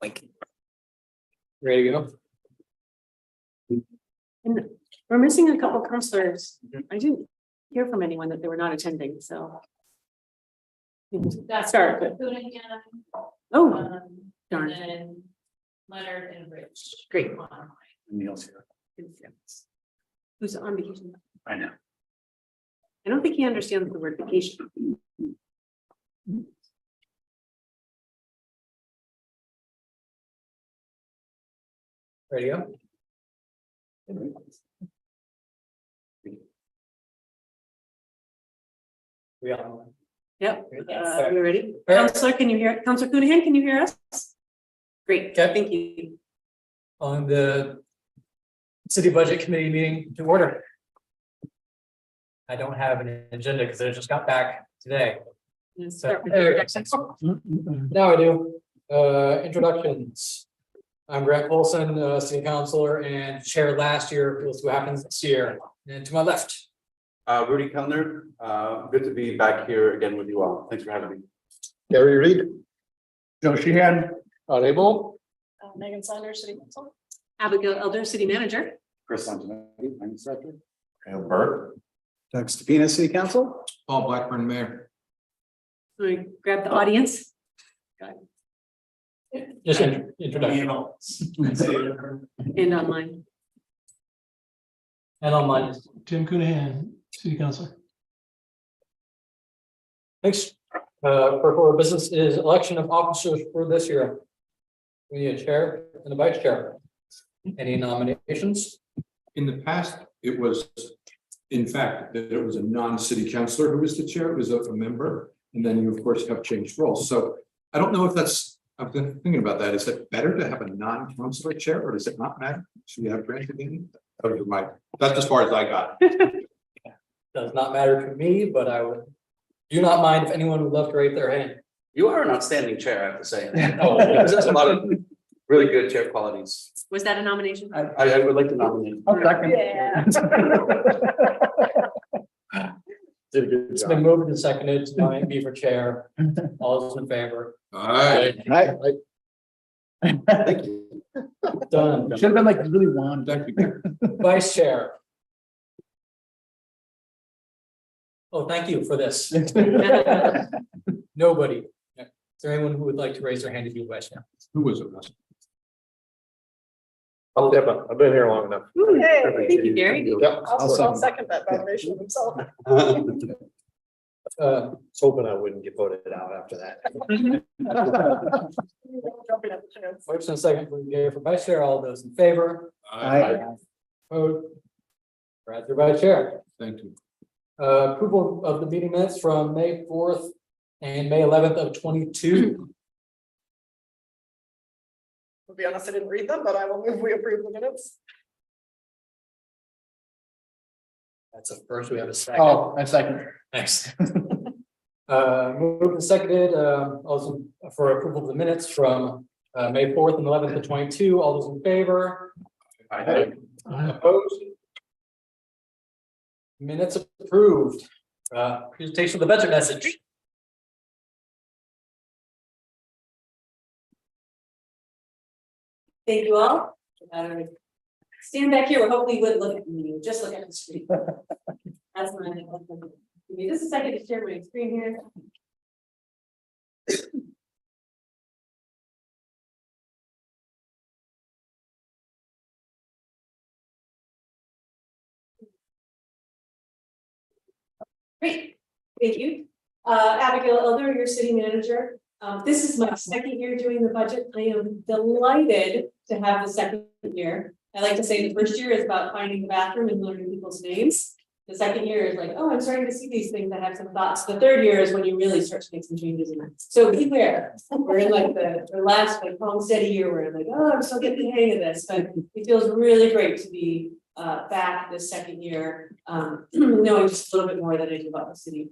Like. Ready to go? And we're missing a couple counselors. I didn't hear from anyone that they were not attending, so. That's start, but, oh, darn. And Leonard and Rich. Great. Neil's here. Who's on vacation? I know. I don't think he understands the word vacation. Ready to go? We all. Yep, Yes. you ready? All right. Counselor, can you hear, Counselor Coonihan, can you hear us? Great, Okay. thank you. On the city budget committee meeting to order. I don't have an agenda because I just got back today. Let's So, start with the introductions. now I do, introductions. I'm Grant Polson, city councilor and chair last year, we'll see what happens this year. And to my left, Rudy Kellner, good to be back here again with you all. Thanks for having me. Gary Reed. Joe Sheehan, unable. Megan Saunders, City Council. Abigail Elder, City Manager. Chris Antonetti, Finance Director. Kyle Burke. Doug Stepina, City Council. Paul Blackburn, Mayor. So we grab the audience. just introduction. And online. And online. Tim Coonihan, City Councilor. Next, for business is election of officers for this year. We need a chair and a vice chair. Any nominations? In the past, it was, in fact, that it was a non-city councillor who was the chair, it was a member, and then you, of course, have changed roles. So I don't know if that's, I've been thinking about that. Is it better to have a non-councillor chair, or does it not matter? Should we have Grant again? That's as far as I got. Does not matter to me, but I would. Do not mind if anyone would love to raise their hand. You are an outstanding chair, I have to say. Oh, because that's a lot of really good chair qualities. Was that a nomination? I would like to nominate. Yeah. Did a good It's job. been moved and seconded to nominate me for chair. All those in favor? All right. Thank you. Done. Should have been like really warm. Thank you. Vice chair. Oh, thank you for this. Nobody. Is there anyone who would like to raise their hand to be vice chair? Who was it? I've been here long enough. Thank you, Gary. Yep. I'll second that nomination himself. Hoping I wouldn't get voted out after that. Jumping at the chance. First and second for Gary for vice chair. All those in favor? Opposed? Brad for vice chair. Thank you. Approval of the meeting minutes from May 4th and May 11th of 22. To be honest, I didn't read them, but I will move we approve the minutes. That's a first. We have a second. Oh, I second. Next. Moved and seconded, also for approval of the minutes from May 4th and 11th of 22. All those in favor? Opposed? Minutes approved. Presentation of the budget message. Thank you all. Stand back here, hopefully you wouldn't look at me, just look at the screen. That's my. Give me just a second to share my screen here. Great, thank you. Abigail Elder, your city manager. This is my second year doing the budget. I am delighted to have the second year. I like to say the first year is about finding the bathroom and learning people's names. The second year is like, oh, I'm starting to see these things. I have some thoughts. The third year is when you really start to make some changes in it. So beware. We're in like the last like home steady year where I'm like, oh, I'm still getting the hang of this, but it feels really great to be back this second year, knowing just a little bit more than I do about the city.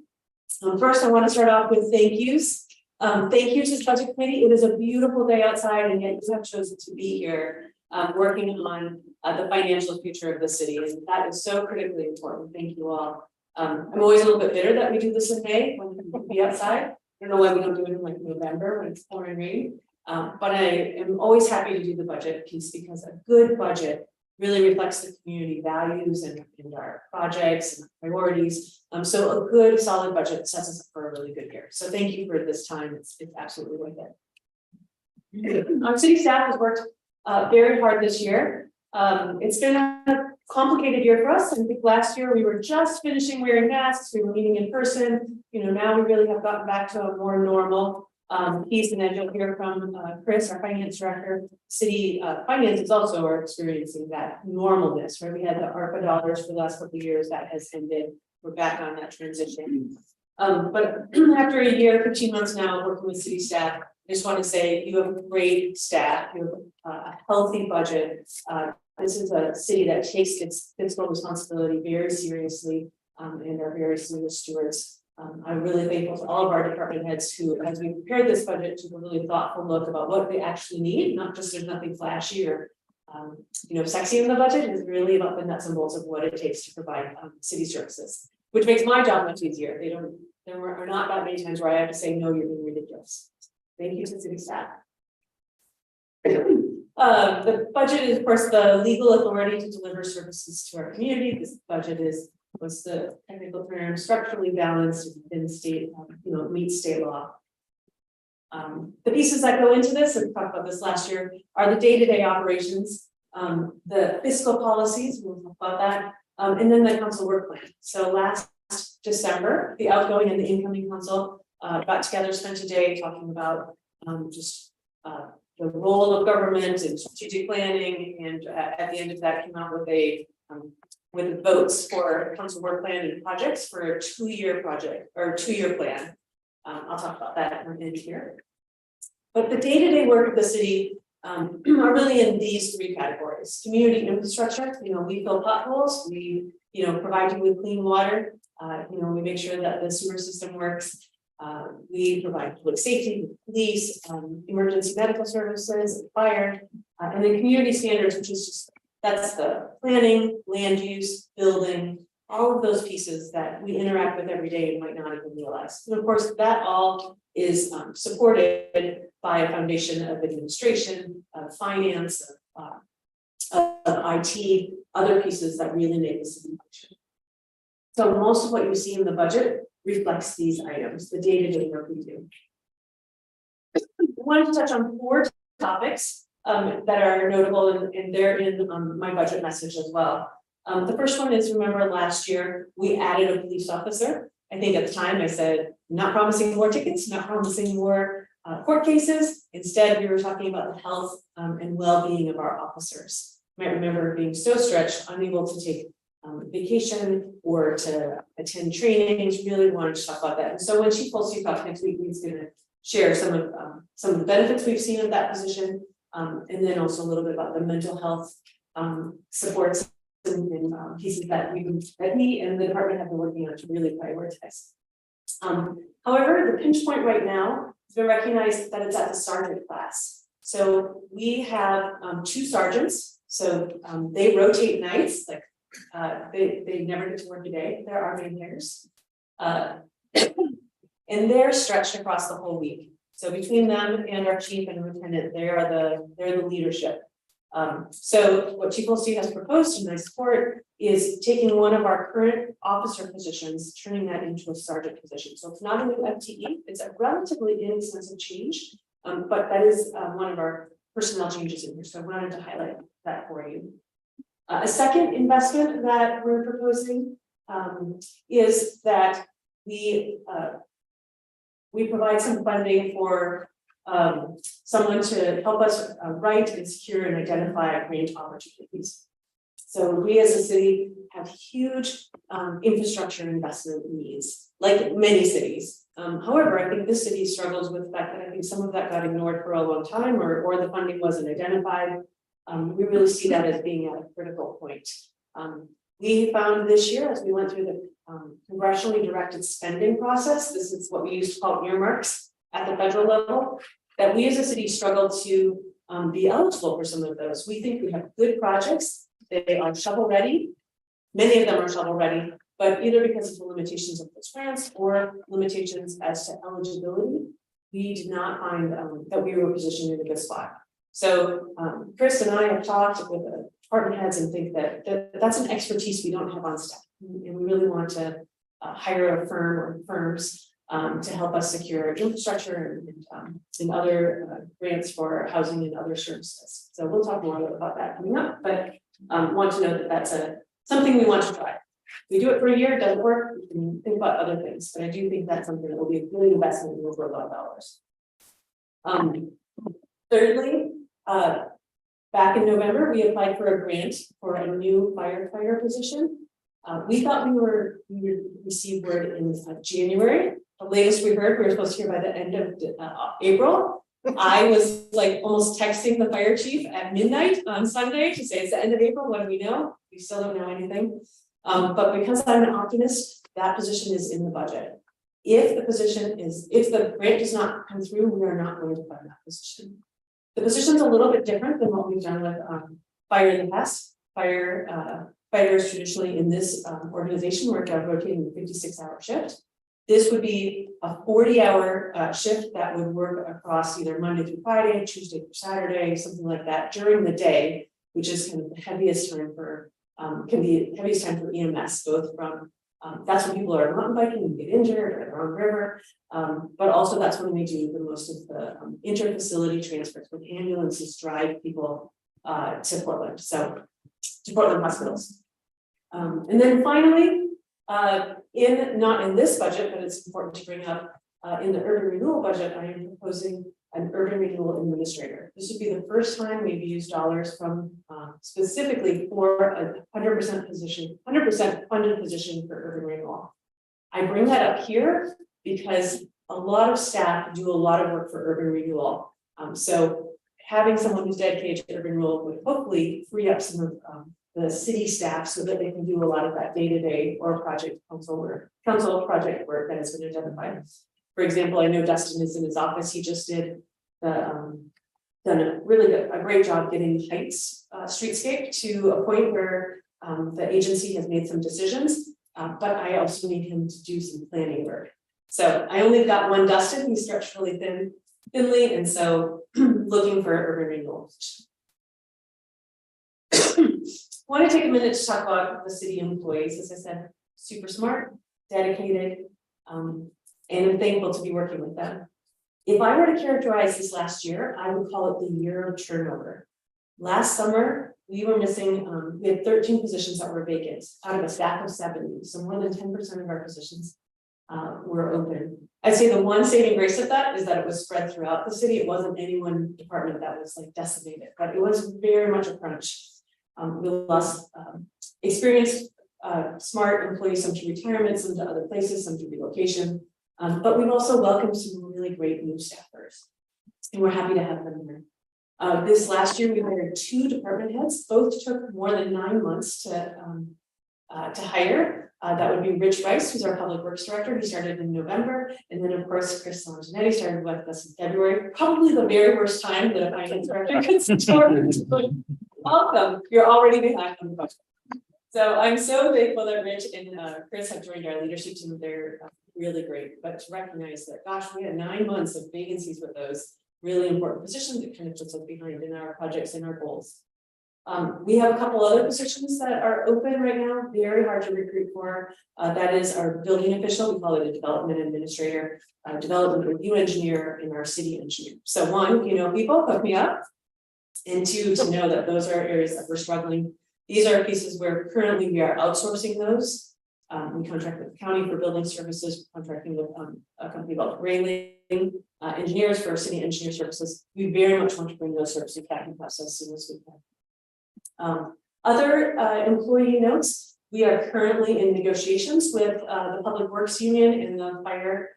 First, I want to start off with thank yous. Thank you to the budget committee. It is a beautiful day outside, and yet you have chosen to be here working on the financial future of the city, and that is so critically important. Thank you all. I'm always a little bit bitter that we do this in May when we can be outside. I don't know why we don't do it in like November when it's pouring rain. But I am always happy to do the budget piece because a good budget really reflects the community values and our projects and priorities. So a good solid budget sets us up for a really good year. So thank you for this time. It's absolutely worth it. Our city staff has worked very hard this year. It's been a complicated year for us. I think last year we were just finishing wearing masks, we were meeting in person. Now we really have gotten back to a more normal piece, and then you'll hear from Chris, our finance director. City finances also are experiencing that normalness, right? We had the ARPA dollars for the last couple of years that has ended. We're back on that transition. But after a year, 15 months now working with city staff, I just want to say you have a great staff, you have a healthy budget. This is a city that takes its fiscal responsibility very seriously and are very serious stewards. I'm really thankful to all of our department heads who, as we prepared this budget, took a really thoughtful look about what they actually need, not just there's nothing flashy or sexy in the budget. Is really about the nuts and bolts of what it takes to provide city services, which makes my job much easier. There are not that many times where I have to say, no, you're being ridiculous. Thank you to city staff. The budget is, of course, the legal authority to deliver services to our community. This budget was the technical term, structurally balanced within state, meets state law. The pieces that go into this, and we talked about this last year, are the day-to-day operations, the fiscal policies, we'll talk about that, and then the council work plan. So last December, the outgoing and the incoming council got together, spent a day talking about the role of government and strategic planning, and at the end of that came out with votes for council work plan and projects for a 2-year project or 2-year plan. I'll talk about that in here. But the day-to-day work of the city are really in these 3 categories. Community infrastructure, we fill potholes, we provide you with clean water, we make sure that the sewer system works. We provide public safety, police, emergency medical services, fire, and then community standards, which is that's the planning, land use, building, all of those pieces that we interact with every day and might not even realize. And of course, that all is supported by a foundation of administration, of finance, of IT, other pieces that really make the city function. So most of what you see in the budget reflects these items, the day-to-day work we do. I wanted to touch on 4 topics that are notable, and they're in my budget message as well. The first one is, remember last year, we added a police officer. I think at the time I said, not promising more tickets, not promising more court cases. Instead, we were talking about the health and well-being of our officers. You might remember being so stretched, unable to take vacation or to attend trainings, really wanted to talk about that. And so when Chief Holstein next week, he's going to share some of the benefits we've seen of that position, and then also a little bit about the mental health supports and pieces that he and the department have been working on to really prioritize. However, the pinch point right now has been recognized that it's at the sergeant class. So we have 2 sergeants. So they rotate nights, like they never get to work a day. They're Army pairs. And they're stretched across the whole week. So between them and our chief and lieutenant, they're the leadership. So what Chief Holstein has proposed in my support is taking one of our current officer positions, turning that into a sergeant position. So it's not a new FTE, it's a relatively inexpensive change, but that is one of our personnel changes in here. So I wanted to highlight that for you. A second investment that we're proposing is that we provide some funding for someone to help us write and secure and identify grant opportunities. So we as a city have huge infrastructure investment needs, like many cities. However, I think this city struggles with the fact that I think some of that got ignored for a long time, or the funding wasn't identified. We really see that as being at a critical point. We found this year, as we went through the congressionally directed spending process, this is what we used to call earmarks at the federal level, that we as a city struggle to be eligible for some of those. We think we have good projects, they are shovel ready, many of them are shovel ready, but either because of the limitations of those grants or limitations as to eligibility, we did not find that we were positioned in a good spot. So Chris and I have talked with the department heads and think that that's an expertise we don't have on staff. And we really want to hire a firm or firms to help us secure infrastructure and other grants for housing and other services. So we'll talk more about that coming up, but want to know that that's something we want to try. We do it for a year, it doesn't work, we can think about other things, but I do think that's something that will be a good investment in over $1 million. Thirdly, back in November, we applied for a grant for a new firefighter position. We thought we would receive word in January. The latest we heard, we were supposed to hear by the end of April. I was like almost texting the fire chief at midnight on Sunday to say it's the end of April, what do we know? We still don't know anything. But because I'm an optimist, that position is in the budget. If the grant does not come through, we are not going to fund that position. The position's a little bit different than what we've done with fire in the past. Fighters traditionally in this organization work a rotating 56-hour shift. This would be a 40-hour shift that would work across either Monday through Friday, Tuesday through Saturday, something like that during the day, which is kind of the heaviest time for EMS, both from that's when people are mountain biking and get injured or they're on the river, but also that's when we do the most of the inter-facility transfers when ambulances drive people to Portland, so to Portland hospitals. And then finally, not in this budget, but it's important to bring up in the urban renewal budget, I am proposing an urban renewal administrator. This would be the first time we've used dollars from specifically for a 100% position, 100% funded position for urban renewal. I bring that up here because a lot of staff do a lot of work for urban renewal. So having someone who's dedicated to urban renewal would hopefully free up some of the city staff so that they can do a lot of that day-to-day or council project work that has been identified. For example, I know Dustin is in his office. He just did done a great job getting Heights streetscape to a point where the agency has made some decisions, but I also need him to do some planning work. So I only got one Dustin, he stretched really thinly, and so looking for urban renewal. Want to take a minute to talk about the city employees. As I said, super smart, dedicated, and I'm thankful to be working with them. If I were to characterize this last year, I would call it the year of turnover. Last summer, we were missing, we had 13 positions that were vacant out of a staff of 70. So more than 10% of our positions were open. I'd say the one saving grace of that is that it was spread throughout the city. It wasn't any one department that was like decimated, but it was very much a crunch. We lost experienced, smart employees, some to retirement, some to other places, some to relocation. But we've also welcomed some really great new staffers, and we're happy to have them here. This last year, we hired 2 department heads. Both took more than 9 months to hire. That would be Rich Rice, who's our public works director. He started in November, and then of course Chris Longinetti started with us in February. Probably the very worst time that a finance director could start. Welcome. You're already behind on the budget. So I'm so thankful that Rich and Chris have joined our leadership team. They're really great. But to recognize that, gosh, we had 9 months of vacancies with those really important positions that kind of puts us behind in our projects and our goals. We have a couple other positions that are open right now, very hard to recruit for. That is our building official, we call it a development administrator, development review engineer, and our city engineer. So 1, you know people, hook me up. And 2, to know that those are areas that we're struggling. These are pieces where currently we are outsourcing those. We contract with the county for building services, contracting with a company called Railing engineers for city engineer services. We very much want to bring those services back in process as soon as we can. Other employee notes, we are currently in negotiations with the Public Works Union and the Fire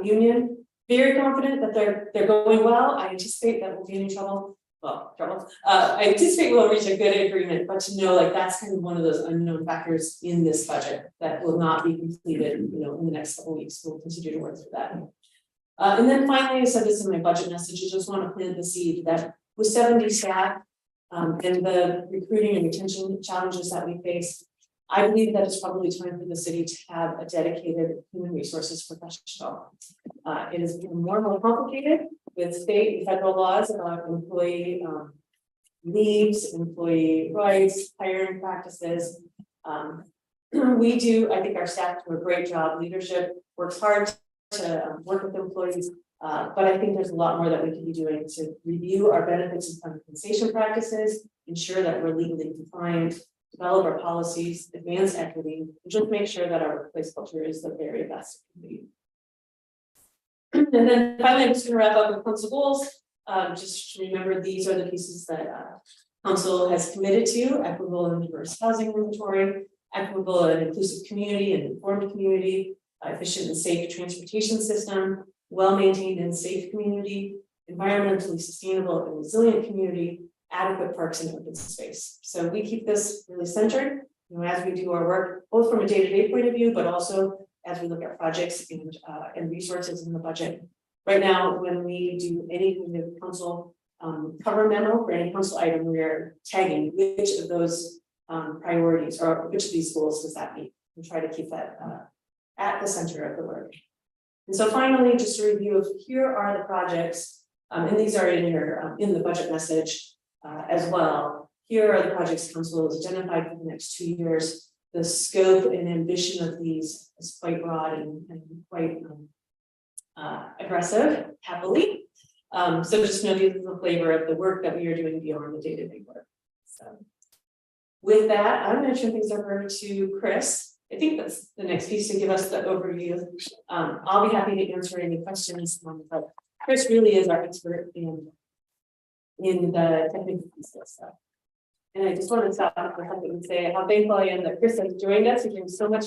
Union. Very confident that they're going well. I anticipate that we'll be in trouble. I anticipate we'll reach a good agreement, but to know like that's kind of one of those unknown factors in this budget that will not be completed, in the next couple of weeks. We'll continue to work through that. And then finally, I said this in my budget message, I just want to plant the seed that with 70 staff and the recruiting and retention challenges that we face, I believe that it's probably time for the city to have a dedicated human resources professional. It has become more and more complicated with state and federal laws about employee leaves, employee rights, hiring practices. We do, I think our staff do a great job. Leadership works hard to work with employees, but I think there's a lot more that we can be doing to review our benefits and compensation practices, ensure that we're legally compliant, develop our policies, advance equity, and just make sure that our workplace culture is the very best it can be. And then finally, I'm just going to wrap up with council goals. Just remember, these are the pieces that council has committed to: equitable and diverse housing inventory, equitable and inclusive community and informed community, efficient and safe transportation system, well-maintained and safe community, environmentally sustainable and resilient community, adequate parks and open space. So we keep this really centered, as we do our work, both from a day-to-day point of view, but also as we look at projects and resources in the budget. Right now, when we do any kind of council cover memo for any council item, we are tagging which of those priorities or which of these goals does that meet, and try to keep that at the center of the work. And so finally, just a review of here are the projects, and these are in your in the budget message as well. Here are the projects council has identified for the next 2 years. The scope and ambition of these is quite broad and quite aggressive, happily. So just know these are the flavor of the work that we are doing beyond the day-to-day work. So with that, I'm going to turn things over to Chris. I think that's the next piece to give us the overview. I'll be happy to answer any questions, but Chris really is our expert in the technical piece of stuff. And I just want to stop for a second and say how thankful I am that Chris has joined us. He brings so much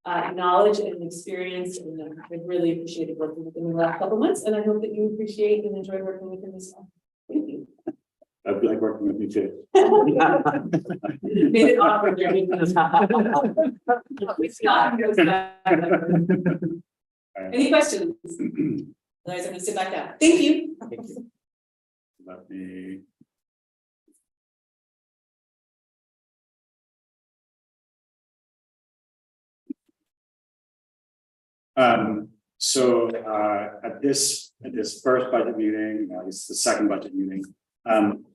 knowledge and experience, and I've really appreciated working with him in the last couple of months. And I hope that you appreciate and enjoy working with him as well. Thank you. I'd like working with you too. Made it awkward during Scott goes back. Any questions? Otherwise, I'm going to sit back down. Thank you. Let me. At this first budget meeting, it's the second budget meeting.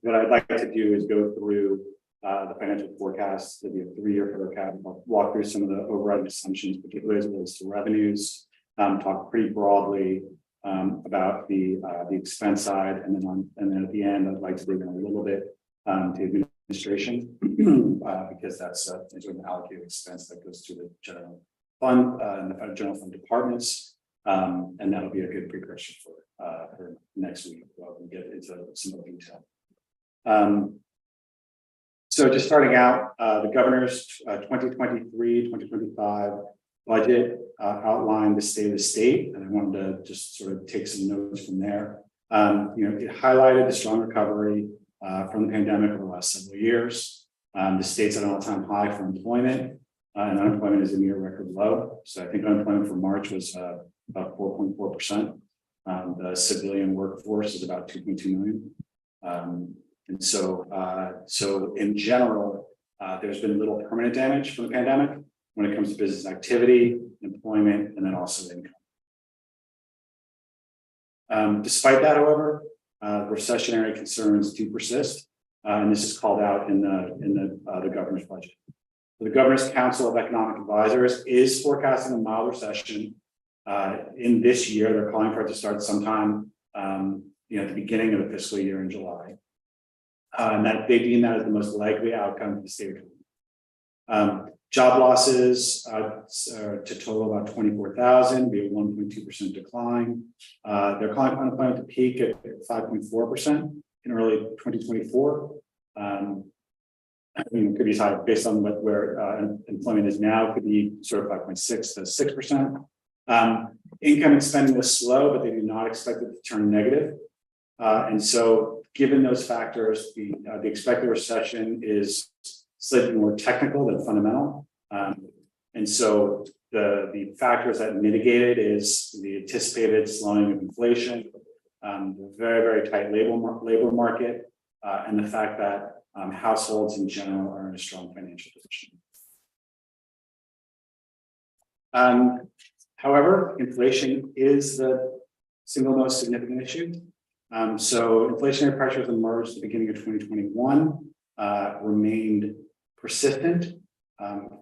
What I'd like to do is go through the financial forecast, the 3-year forecast. I'll walk through some of the overriding assumptions, particularly as it relates to revenues. Talk pretty broadly about the expense side, and then at the end, I'd like to dig in a little bit to administration because that's sort of an allocated expense that goes to the general fund and the general fund departments, and that'll be a good precursor for next week. We'll get into some more detail. So just starting out, the governor's 2023-2025 budget outlined the state of the state, and I wanted to just sort of take some notes from there. It highlighted the strong recovery from the pandemic over the last several years. The state's at an all-time high for employment, and unemployment is a near record low. So I think unemployment for March was about 4.4%. The civilian workforce is about 2.2 million. And so in general, there's been little permanent damage from the pandemic when it comes to business activity, employment, and then also income. Despite that, however, recessionary concerns do persist, and this is called out in the governor's budget. The Governor's Council of Economic Advisors is forecasting a mild recession in this year. They're calling for it to start sometime, at the beginning of the fiscal year in July, and that they deem that as the most likely outcome for the state economy. Job losses to total about 24,000, be a 1.2% decline. They're calling for unemployment to peak at 5.4% in early 2024. It could be high based on where employment is now, could be sort of 5.6 to 6%. Income and spending was slow, but they do not expect it to turn negative. And so given those factors, the expected recession is slightly more technical than fundamental. And so the factors that mitigate it is the anticipated slowing of inflation, the very, very tight labor market, and the fact that households in general are in a strong financial position. However, inflation is the single most significant issue. So inflationary pressures emerged at the beginning of 2021, remained persistent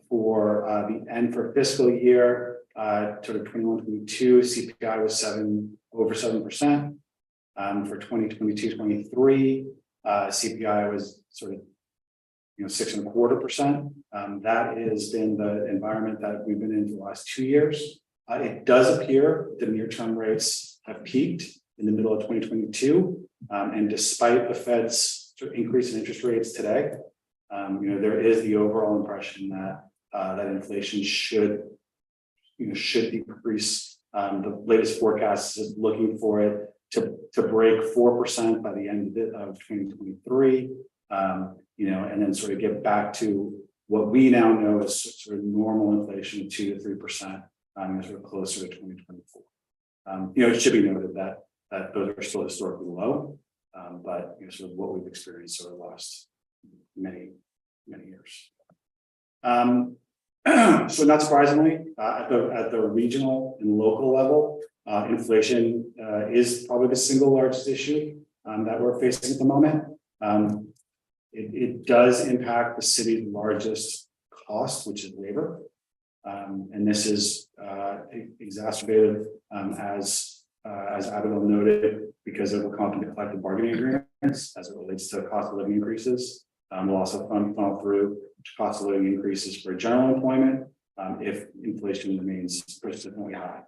for the end for fiscal year sort of 21-22, CPI was over 7%. For 2022-23, CPI was sort of 6.25%. That has been the environment that we've been in for the last 2 years. It does appear the near-term rates have peaked in the middle of 2022, and despite the Fed's sort of increase in interest rates today, there is the overall impression that that inflation should decrease. The latest forecast is looking for it to break 4% by the end of 2023, and then sort of get back to what we now know is sort of normal inflation of 2 to 3%, sort of closer to 2024. It should be noted that those are still historically low, but sort of what we've experienced over the last many years. So not surprisingly, at the regional and local level, inflation is probably the single largest issue that we're facing at the moment. It does impact the city's largest cost, which is labor. And this is exacerbated as Abigail noted, because of the company collective bargaining agreements as it relates to cost of living increases. We'll also funnel through cost of living increases for general employment if inflation remains persistently high.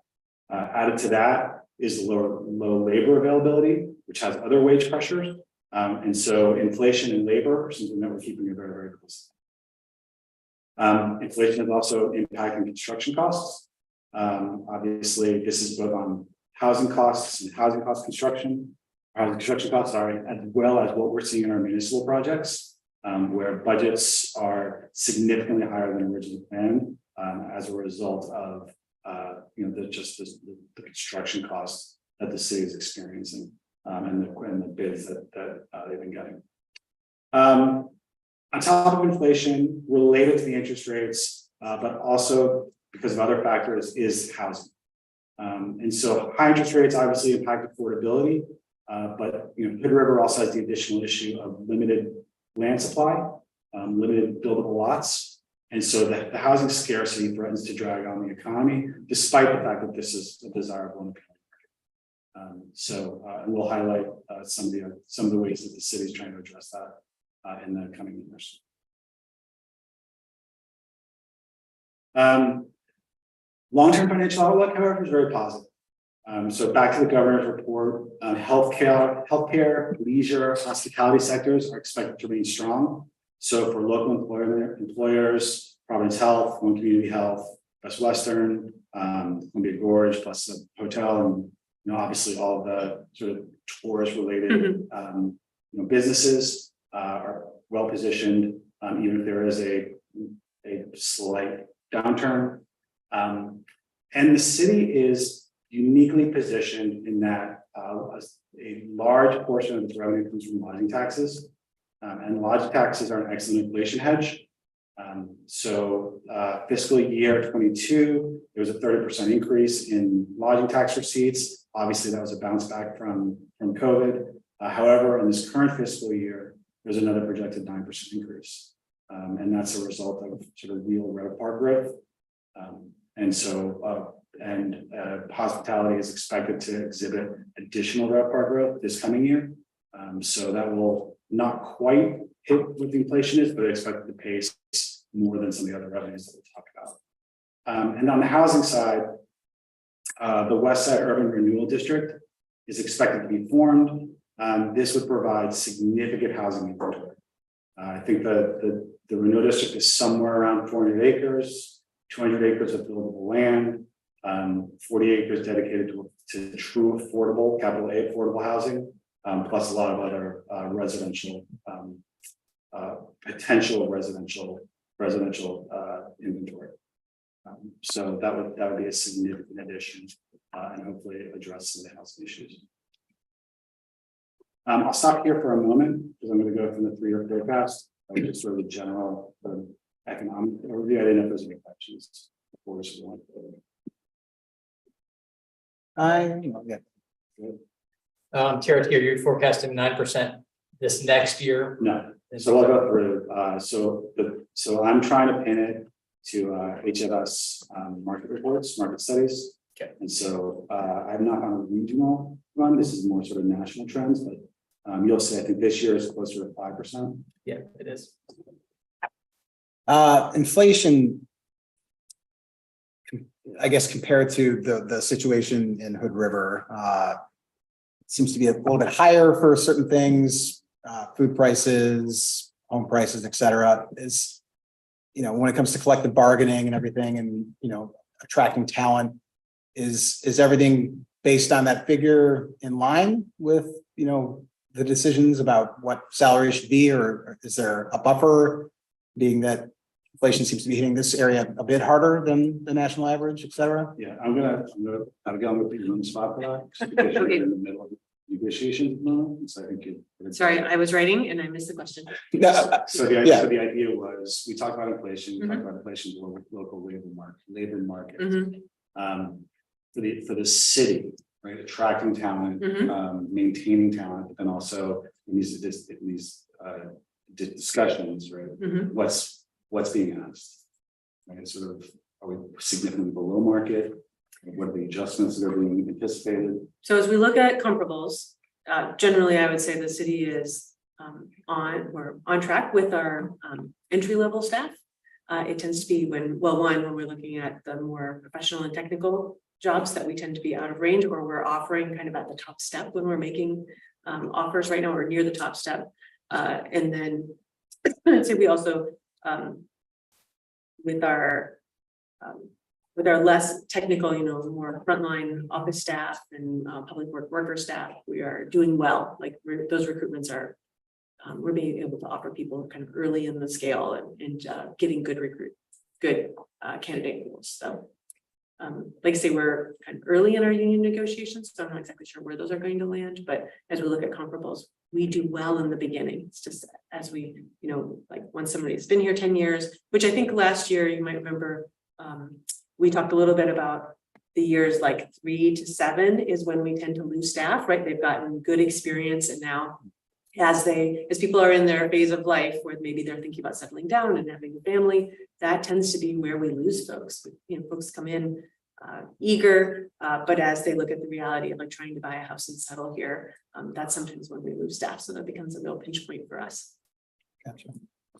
Added to that is the low labor availability, which has other wage pressures. And so inflation and labor are something that we're keeping a very, very close. Inflation is also impacting construction costs. Obviously, this is both on housing costs and housing construction costs, as well as what we're seeing in our municipal projects, where budgets are significantly higher than originally planned as a result of the construction costs that the city is experiencing and the bids that they've been getting. On top of inflation related to the interest rates, but also because of other factors, is housing. And so high interest rates obviously impact affordability, but Hood River also has the additional issue of limited land supply, limited buildable lots. And so the housing scarcity threatens to drag on the economy, despite the fact that this is a desirable and appealing market. And we'll highlight some of the ways that the city is trying to address that in the coming years. Long-term financial outlook, however, is very positive. So back to the governor's report, healthcare, leisure, hospitality sectors are expected to remain strong. So for local employers, Providence Health, One Community Health, Best Western, Columbia Gorge, plus the hotel, and obviously all of the sort of tourist-related businesses are well positioned, even if there is a slight downturn. And the city is uniquely positioned in that a large portion of its revenue comes from lodging taxes, and lodging taxes are an excellent inflation hedge. So fiscal year 22, there was a 30% increase in lodging tax receipts. Obviously, that was a bounce back from COVID. However, in this current fiscal year, there's another projected 9% increase, and that's a result of sort of real RevPAR growth. And hospitality is expected to exhibit additional RevPAR growth this coming year. So that will not quite hit what the inflation is, but expected to pace more than some of the other revenues that we'll talk about. And on the housing side, the West Side Urban Renewal District is expected to be formed. This would provide significant housing inventory. I think the renewal district is somewhere around 400 acres, 200 acres of buildable land, 40 acres dedicated to true affordable, capital A affordable housing, plus a lot of other potential residential inventory. So that would be a significant addition and hopefully address some of the housing issues. I'll stop here for a moment because I'm going to go from the 3-year forecast. Just sort of a general economic overview. I didn't know if there's any questions. course. Tara, here, you're forecasting 9% this next year. No, so I'll go through, so I'm trying to pin it to HFS market reports, market studies. Okay. And so I'm not on a regional run, this is more sort of national trends, but you'll see, I think this year is closer to 5%. Yeah, it is. Inflation, I guess, compared to the situation in Hood River, seems to be a little bit higher for certain things, food prices, home prices, et cetera. Is, you know, when it comes to collective bargaining and everything and, you know, attracting talent, is everything based on that figure in line with, you know, the decisions about what salary should be, or is there a buffer, being that inflation seems to be hitting this area a bit harder than the national average, et cetera? Yeah, I'm gonna put you on the spot for that, because you're in the middle of negotiations at the moment, so I think Sorry, I was writing and I missed the question. So the Yeah. idea was, we talked about inflation, we talked about inflation, local labor market. For the city, right, attracting talent, maintaining talent, but then also in these discussions, right, what's being asked? Right, sort of, are we significantly below market? What are the adjustments that are being anticipated? So as we look at comparables, generally, I would say the city is we're on track with our entry level staff. It tends to be when we're looking at the more professional and technical jobs that we tend to be out of range, or we're offering kind of at the top step when we're making offers right now, or near the top step. And then I'd say we also with our less technical, you know, more frontline office staff and public worker staff, we are doing well. Like those recruitments are, we're being able to offer people kind of early in the scale and getting good candidate pools. So, like I say, we're kind of early in our union negotiations, so I'm not exactly sure where those are going to land. But as we look at comparables, we do well in the beginning. It's just as we, you know, like when somebody's been here 10 years, which I think last year you might remember. We talked a little bit about the years like 3 to 7 is when we tend to lose staff, right? They've gotten good experience, and now as people are in their phase of life where maybe they're thinking about settling down and having a family, that tends to be where we lose folks. You know, folks come in eager, but as they look at the reality of like trying to buy a house and settle here, that's sometimes when we lose staff. So that becomes a real pinch point for us. Gotcha.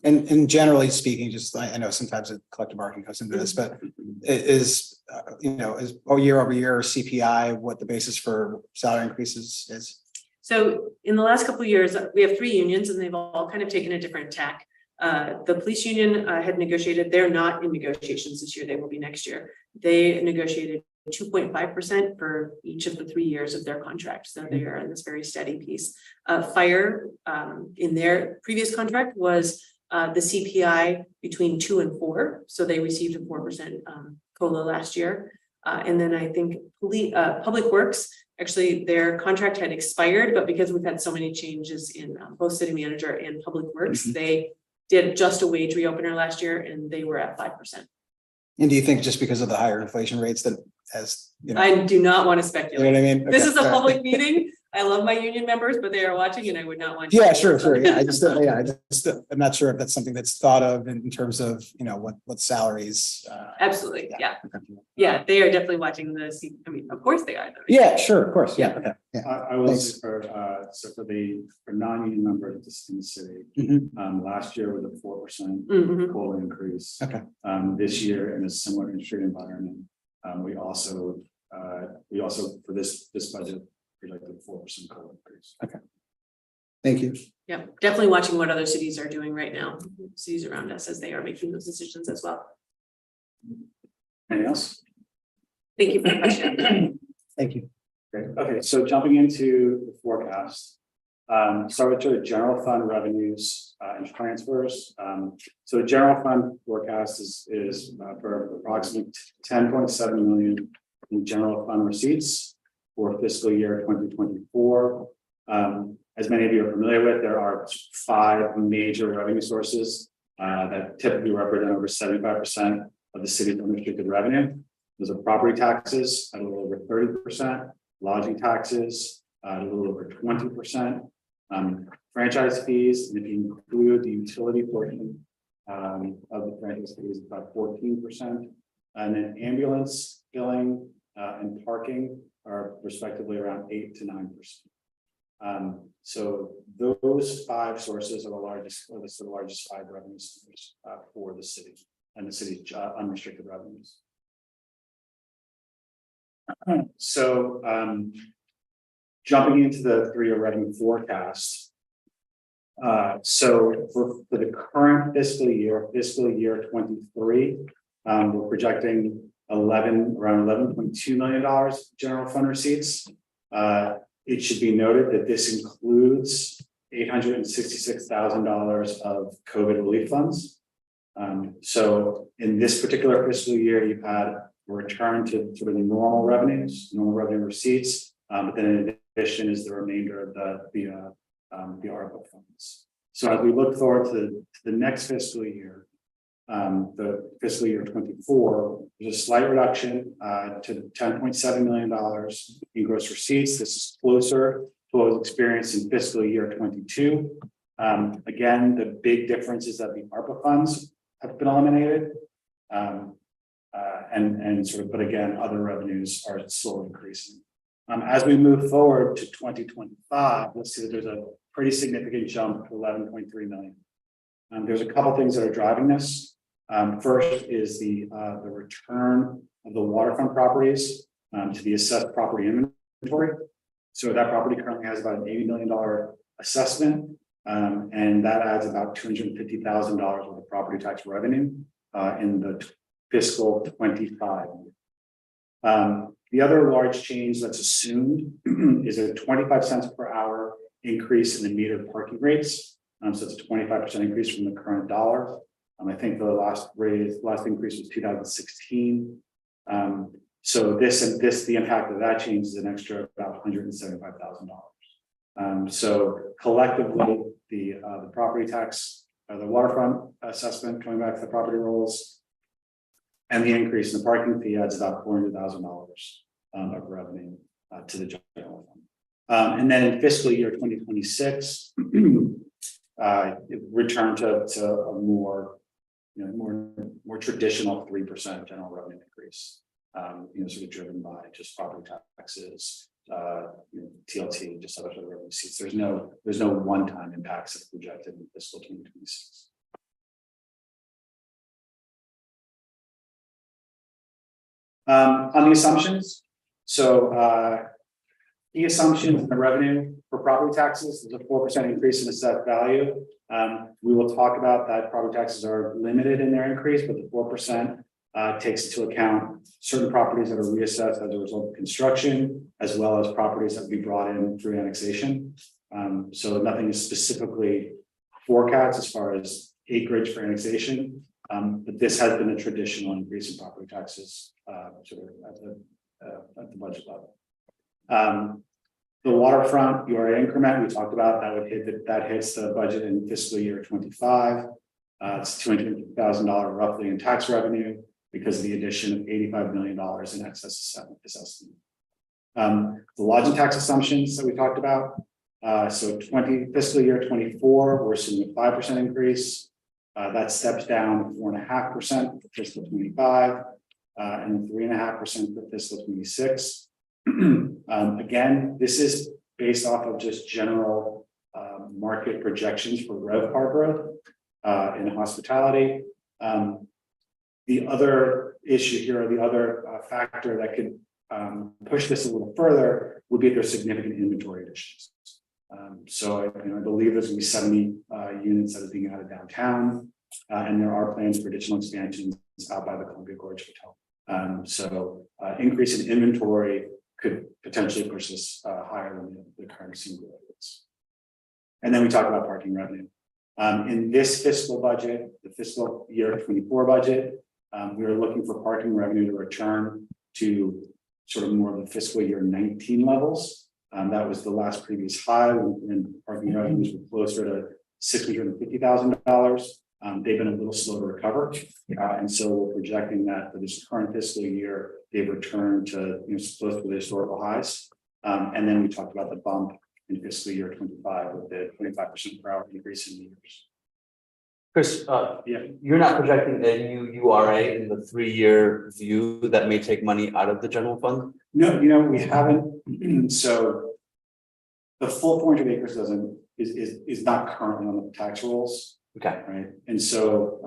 And generally speaking, just I know sometimes a collective bargaining goes into this, but is year over year CPI what the basis for salary increases is? So in the last couple of years, we have 3 unions, and they've all kind of taken a different tack. The police union had negotiated. They're not in negotiations this year. They will be next year. They negotiated 2.5% for each of the 3 years of their contract. So they are in this very steady piece. Fire in their previous contract was the CPI between 2 and 4. So they received a 4% COLA last year. And then I think Public Works, actually their contract had expired, but because we've had so many changes in both city manager and Public Works, they did just a wage reopener last year, and they were at 5%. And do you think just because of the higher inflation rates that, as you know, I do not want to you speculate. know what I mean? This Okay. is a public meeting. I love my union members, but they are watching, and I would not want. Yeah, sure. Yeah, I'm not sure if that's something that's thought of in terms of, you know, what salaries. Absolutely, yeah. Okay. Yeah, they are definitely watching the. I mean, of course they are. Yeah, sure, of course. Yeah. Okay. Yeah. I will Thanks. say for non-union members in the city, last year was a 4% COLA increase. Okay. This year in a similar industry environment, we also for this budget, we like the 4% COLA increase. Okay. Thank you. Yeah, definitely watching what other cities are doing right now, cities around us as they are making those decisions as well. Anything else? Thank you for the question. Thank you. Great. Okay, so jumping into the forecast, start with the general fund revenues and transfers. So the general fund forecast is for approximately 10.7 million in general fund receipts for fiscal year 2024. As many of you are familiar with, there are 5 major revenue sources that typically represent over 75% of the city's unrestricted revenue. Those are property taxes at a little over 30%, lodging taxes at a little over 20%, franchise fees, and if you include the utility portion of the franchise fees, about 14%, and then ambulance billing and parking are respectively around 8 to 9%. So those 5 sources are the largest five revenue sources for the city and the city's unrestricted revenues. So jumping into the 3-year revenue forecast. So for the current fiscal year 23, we're projecting around $11.2 million general fund receipts. It should be noted that this includes $866,000 of COVID relief funds. So in this particular fiscal year, you've had a return to sort of normal revenue receipts, but then in addition is the remainder of the ARPA funds. So as we look forward to the next fiscal year, the fiscal year 24, there's a slight reduction to $10.7 million in gross receipts. This is closer to what was experienced in fiscal year 22. Again, the big difference is that the ARPA funds have been eliminated. But again, other revenues are still increasing. As we move forward to 2025, let's see that there's a pretty significant jump to 11.3 million. There's a couple things that are driving this. First is the return of the waterfront properties to the assessed property inventory. So that property currently has about an $80 million assessment, and that adds about $250,000 worth of property tax revenue in the fiscal 25 year. The other large change that's assumed is a 25 cents per hour increase in the metered parking rates. So it's a 25% increase from the current dollar. I think the last increase was 2016. So the impact of that change is an extra about $175,000. So collectively, the property tax, the waterfront assessment coming back to the property rolls, and the increase in the parking fee adds about $400,000 of revenue to the general fund. And then in fiscal year 2026, return to a more traditional 3% general revenue increase. Sort of driven by just property taxes, TLT, just other sort of revenue receipts. There's no one-time impacts that are projected in fiscal 2026. On the assumptions, so key assumptions in the revenue for property taxes is a 4% increase in assessed value. We will talk about that property taxes are limited in their increase, but the 4% takes into account certain properties that are reassessed as a result of construction, as well as properties that we brought in through annexation. So nothing is specifically forecast as far as acreage for annexation, but this has been a traditional increase in property taxes sort of at the budget level. The waterfront URA increment we talked about that hits the budget in fiscal year 25. It's $250,000 roughly in tax revenue because of the addition of $85 million in excess assessment. The lodging tax assumptions that we talked about. So fiscal year 24, we're assuming a 5% increase. That steps down 4.5% for fiscal 25 and 3.5% for fiscal 26. Again, this is based off of just general market projections for RevPAR growth in hospitality. The other issue here, or the other factor that could push this a little further would be if there's significant inventory additions. So I believe there's going to be 70 units that are being added downtown, and there are plans for additional expansions out by the Columbia Gorge Hotel. So increase in inventory could potentially push this higher than the current single rates. And then we talk about parking revenue. In this fiscal budget, the fiscal year 24 budget, we are looking for parking revenue to return to sort of more of the fiscal year 19 levels. That was the last previous high when parking revenues were closer to $650,000. they've been a little slow to recover. And so we're projecting that for this current fiscal year, they've returned to, close to the historical highs. And then we talked about the bump in fiscal year 25 with the 25% per hour increase in meters. Chris, Yeah. you're not projecting a new URA in the 3-year view that may take money out of the general fund? No, we haven't. So the full 400 acres is not currently on the tax rolls, Okay, right? And so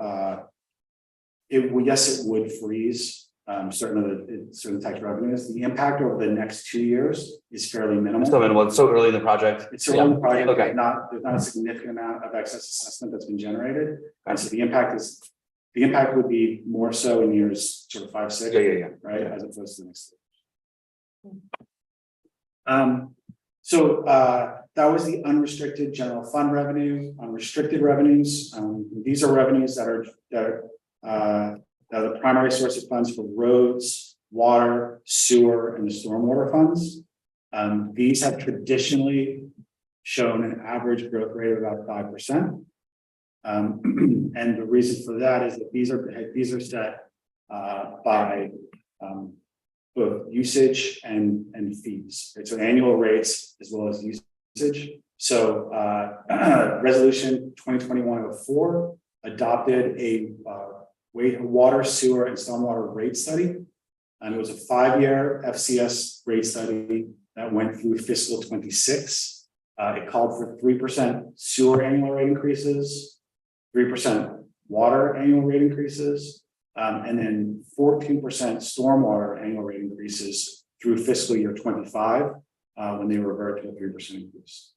it would freeze certain tax revenues. The impact over the next 2 years is fairly minimal. it's so early in the project. It's still in the project, Okay. there's not a significant amount of excess assessment that's been generated. And so the impact would be more so in years sort of 5, 6. Yeah. Right, as opposed to the next. That was the unrestricted general fund revenue. Unrestricted revenues, these are revenues that are the primary source of funds for roads, water, sewer, and the stormwater funds. These have traditionally shown an average growth rate of about 5%. And the reason for that is that these are set by both usage and fees. Right? So annual rates as well as usage. So resolution 2021-04 adopted a water, sewer, and stormwater rate study. And it was a 5-year FCS rate study that went through fiscal 26. It called for 3% sewer annual rate increases, 3% water annual rate increases, and then 14% stormwater annual rate increases through fiscal year 25, when they revert to a 3% increase.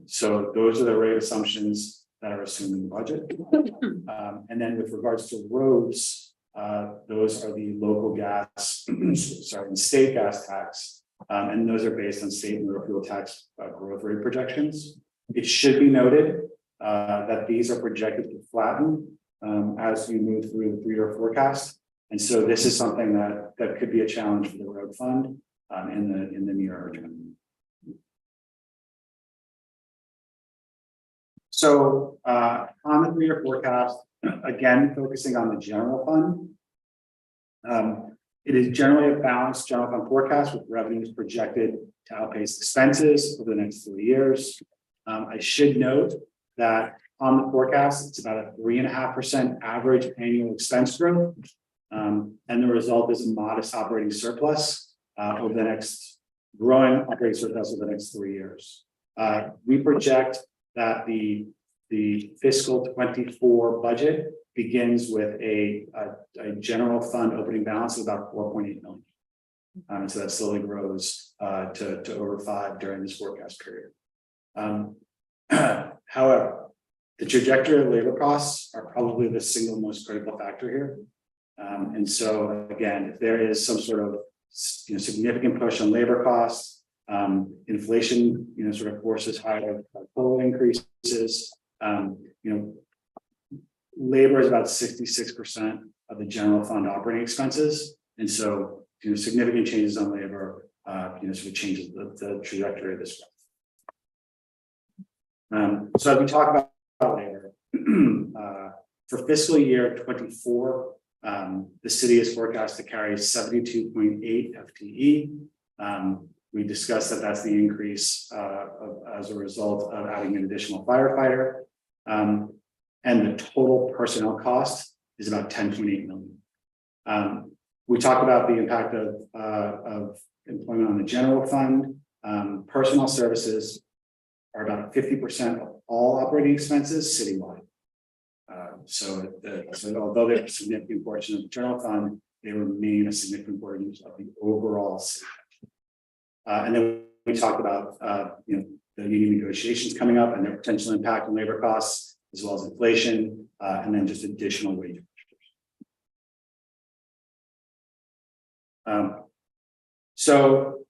So those are the rate assumptions that are assumed in the budget. And then with regards to roads, those are the local gas, and state gas tax. And those are based on state and motor fuel tax growth rate projections. It should be noted that these are projected to flatten as we move through the 3-year forecast. And so this is something that could be a challenge for the road fund in the near term. So on the 3-year forecast, again, focusing on the general fund, it is generally a balanced general fund forecast with revenues projected to outpace expenses over the next 3 years. I should note that on the forecast, it's about a 3.5% average annual expense growth. And the result is a modest operating surplus over the next growing operating surplus over the next 3 years. We project that the fiscal 24 budget begins with a general fund opening balance of about 4.8 million. So that slowly grows to over 5 during this forecast period. However, the trajectory of labor costs are probably the single most critical factor here. And so again, if there is some sort of significant push on labor costs, inflation sort of forces higher total increases. Labor is about 66% of the general fund operating expenses. And so significant changes on labor sort of changes the trajectory of this growth. So as we talk about labor, for fiscal year 24, the city is forecast to carry 72.8 FTE. We discussed that that's the increase as a result of adding an additional firefighter. And the total personnel cost is about 10.8 million. We talked about the impact of employment on the general fund. Personnel services are about 50% of all operating expenses citywide. So although they're a significant portion of the general fund, they remain a significant portion of the overall city. And then we talked about the union negotiations coming up and their potential impact on labor costs, as well as inflation, and then just additional wage pressures. So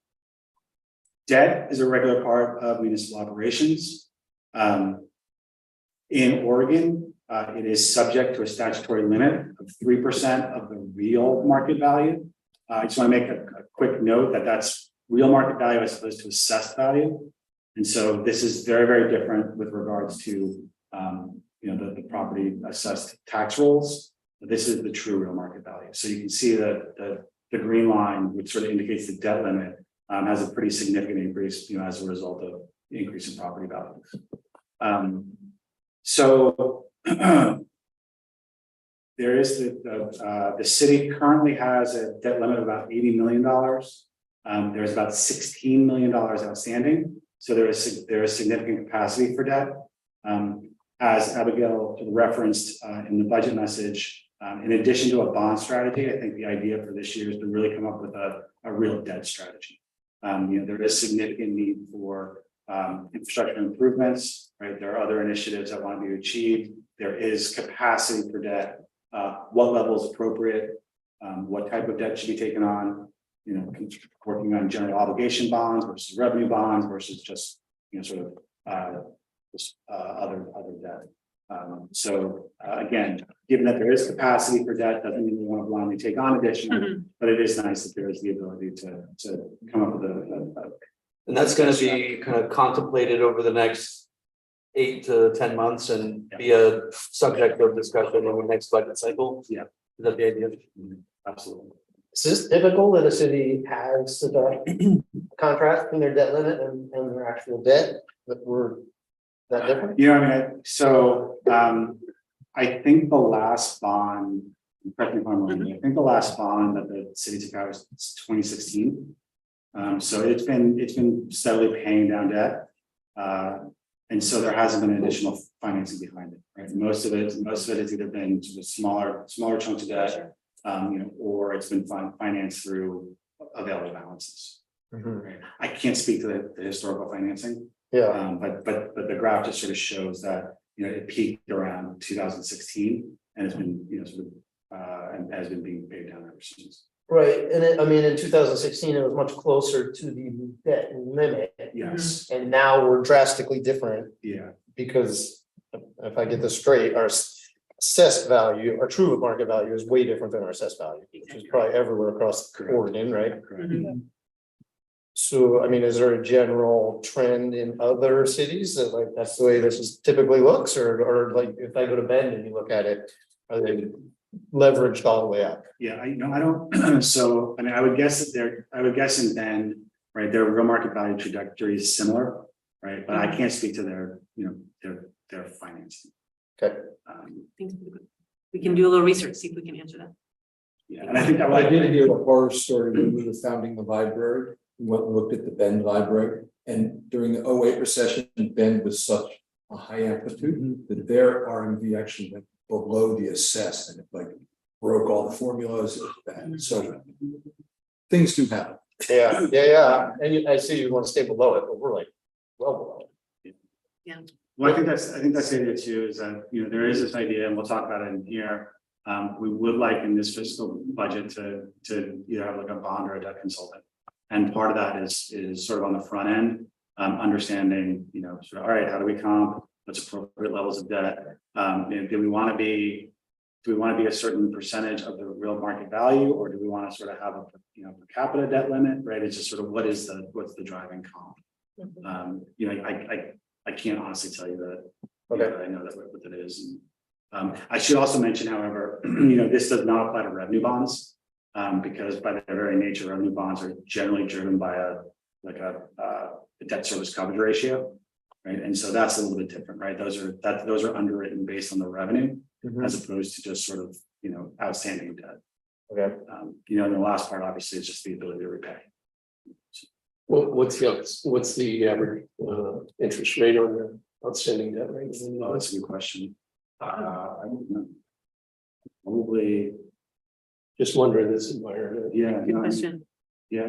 debt is a regular part of municipal operations. In Oregon, it is subject to a statutory limit of 3% of the real market value. I just want to make a quick note that that's real market value as opposed to assessed value. And so this is very, very different with regards to the property assessed tax rolls. This is the true real market value. So you can see that the green line, which sort of indicates the debt limit, has a pretty significant increase, as a result of the increase in property value. So there is the city currently has a debt limit of about $80 million. There's about $16 million outstanding. So there is significant capacity for debt. As Abigail referenced in the budget message, in addition to a bond strategy, I think the idea for this year is to really come up with a real debt strategy. There is significant need for infrastructure improvements, right? There are other initiatives that want to be achieved. There is capacity for debt. What level is appropriate? What type of debt should be taken on? Working on general obligation bonds versus revenue bonds versus just other debt. Again, given that there is capacity for debt, doesn't mean we want to blindly take on additional, but it is nice that there is the ability to come up with And that's gonna be kind of contemplated over the next 8 to 10 months and be a subject of discussion in the next budget cycle. Yeah. Is that the idea? absolutely. Is this typical that a city has the contrast in their debt limit and their actual debt, that we're that different? I think the last bond, correct me if I'm wrong, I think the last bond that the city took out was 2016. So it's been steadily paying down debt. And so there hasn't been additional financing behind it, right? Most of it has either been sort of smaller chunks of debt, or it's been financed through available balances. Right? I can't speak to the historical financing. Yeah. But the graph just sort of shows that, it peaked around 2016 and has been, and has been being paid down ever since. Right, and in 2016, it was much closer to the debt limit, Yes, and now we're drastically different yeah, because if I get this straight, our assessed value, our true market value is way different than our assessed value, which is probably everywhere across Oregon, right? correct. So, is there a general trend in other cities that like that's the way this is typically looks, or like if I go to Bend and you look at it, are they leveraged all the way up? Yeah, I don't, so, I would guess in Bend, right, their real market value trajectory is similar, right? But I can't speak to their, their financing. Okay. We can do a little research, see if we can answer that. Yeah, and I think that I did hear a horror story when we were founding the library. We went and looked at the Bend Library, and during the 2008 recession, Bend was such a high amplitude that their RMV actually went below the assessed, and it broke all the formulas. It was bad. So things do happen. Yeah. And I see you want to stay below it, but we're like well below it. Well, I think that's the idea too, is that, there is this idea, and we'll talk about it in here. We would like in this fiscal budget to either have like a bond or a debt consultant. And part of that is sort of on the front end, understanding, all right, how do we comp, what's appropriate levels of debt? Do we want to be a certain percentage of the real market value, or do we want to sort of have a per capita debt limit, right? It's just sort of what's the driving comp? I can't honestly tell you that. Okay. I know that what it is. And, I should also mention, however, this does not apply to revenue bonds, because by their very nature, revenue bonds are generally driven by a debt service coverage ratio, right? And so that's a little bit different, right? Those are underwritten based on the revenue, as opposed to just sort of outstanding debt. Okay. And the last part obviously is just the ability to repay. Well, what's the average interest rate on the outstanding debt rate? Oh, that's a good question. I don't know. Probably, Just wondering this environment. yeah. Good question. Yeah,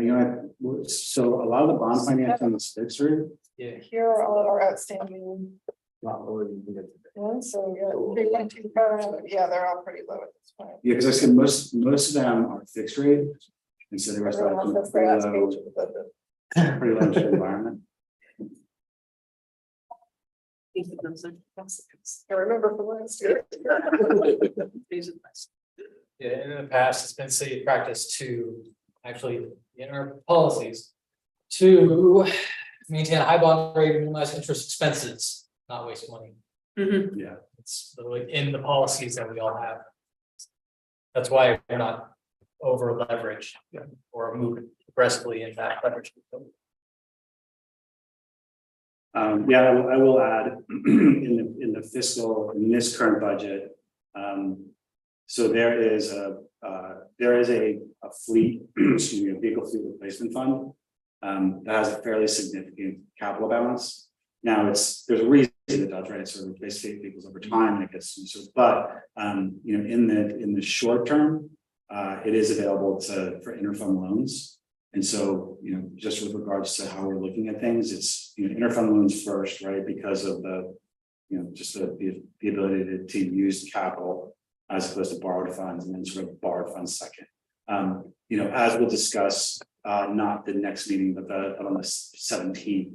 so a lot of the bond financing is fixed rate. Here are all of our outstanding ones, so yeah, 3.25, yeah, they're all pretty low at this point. Yeah, because I said most of them are fixed rate. And so the rest of Everyone them else are has the last page of the budget. pretty low environment. I remember from last year. Yeah, in the past, it's been city practice to actually, in our policies, to maintain a high bond rate and minimize interest expenses, not waste money. Mhm. Yeah, It's literally in the policies that we all have. That's why we're not over leveraged or moving aggressively in that leverage. Yeah, I will add in the fiscal, in this current budget. So there is a fleet, excuse me, a vehicle fleet replacement fund. That has a fairly significant capital balance. Now there's a reason it does, right? So replace vehicles over time and it gets, but you know, in the short term, it is available for interfund loans. And so, you know, just with regards to how we're looking at things, it's, you know, interfund loans first, right? Because of the, you know, just the ability to use capital as opposed to borrowed funds, and then sort of borrowed funds second. You know, as we'll discuss, not the next meeting, but on the 17th,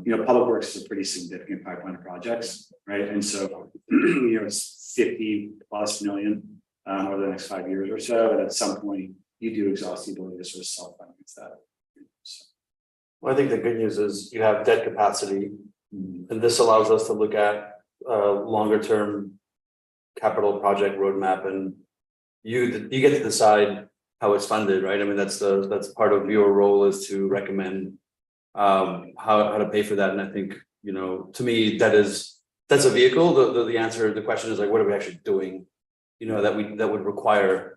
you know, Public Works is a pretty significant pipeline of projects, right? And so, you know, it's 50+ million over the next 5 years or so, and at some point, you do exhaust the ability to sort of self-finance that. So, Well, I think the good news is you have debt capacity, and this allows us to look at longer term capital project roadmap, and you get to decide how it's funded, right? I mean, that's part of your role is to recommend how to pay for that. And I think, you know, to me, that's a vehicle. The answer, the question is like, what are we actually doing? You know, that would require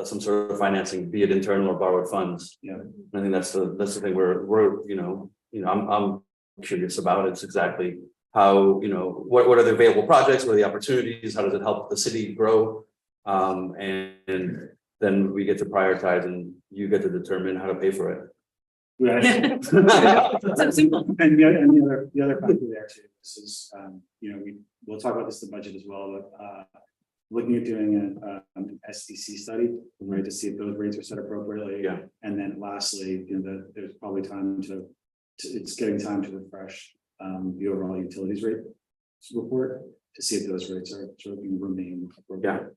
some sort of financing, be it internal or borrowed funds. Yeah. I think that's the thing we're I'm curious about. It's exactly how, you know, what are the available projects, what are the opportunities, how does it help the city grow? And then we get to prioritize and you get to determine how to pay for it. right. So simple. And the other factor there too, this is, you know, we'll talk about this in the budget as well, but looking at doing an SDC study, right, to see if those rates are set appropriately. Yeah. And And then lastly, you know, there's probably time it's getting time to refresh the overall utilities rate report to see if those rates are sort of being remain appropriate. Yeah.